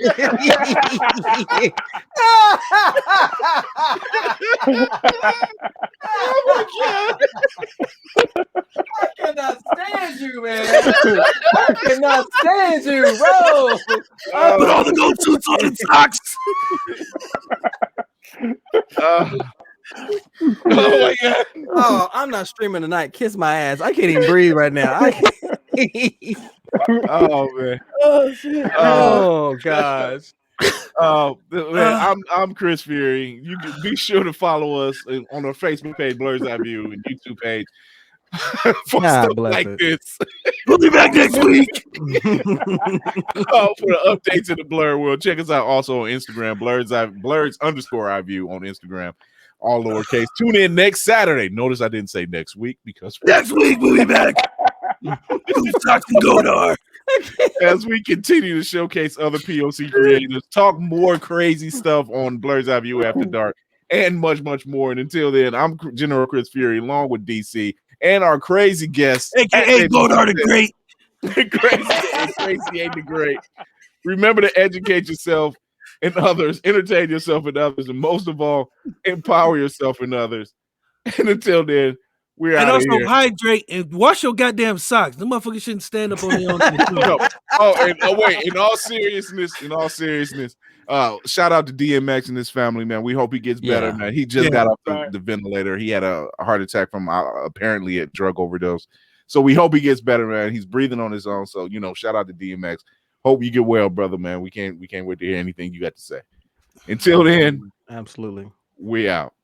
Oh my God. I cannot stand you, man. I cannot stand you, bro. Put all the gold suits on and socks. Oh my God. Oh, I'm not streaming tonight. Kiss my ass. I can't even breathe right now. I can't. Oh man. Oh shit. Oh gosh. Man, I'm Chris Fury. You can be sure to follow us on our Facebook page, Blur's Eye View, and YouTube page for stuff like this. We'll be back next week. For the updates in the Blur world, check us out also on Instagram, Blurs_Eye View on Instagram, all lowercase. Tune in next Saturday. Notice I didn't say next week because next week we'll be back. Socks and Goldar. As we continue to showcase other POC creators, talk more crazy stuff on Blur's Eye View After Dark, and much, much more. And until then, I'm General Chris Fury, along with DC, and our crazy guest, aka Goldar the Great. Crazy8TheGreat. Remember to educate yourself and others, entertain yourself and others, and most of all, empower yourself and others. And until then, we're out of here. And also hydrate and wash your goddamn socks. The motherfuckers shouldn't stand up on their own. Wait, in all seriousness, shout out to DMX and his family, man. We hope he gets better, man. He just got off the ventilator. He had a heart attack from apparently a drug overdose. So we hope he gets better, man. He's breathing on his own. So, shout out to DMX. Hope you get well, brother, man. We can't wait to hear anything you got to say. Until then, absolutely. We out.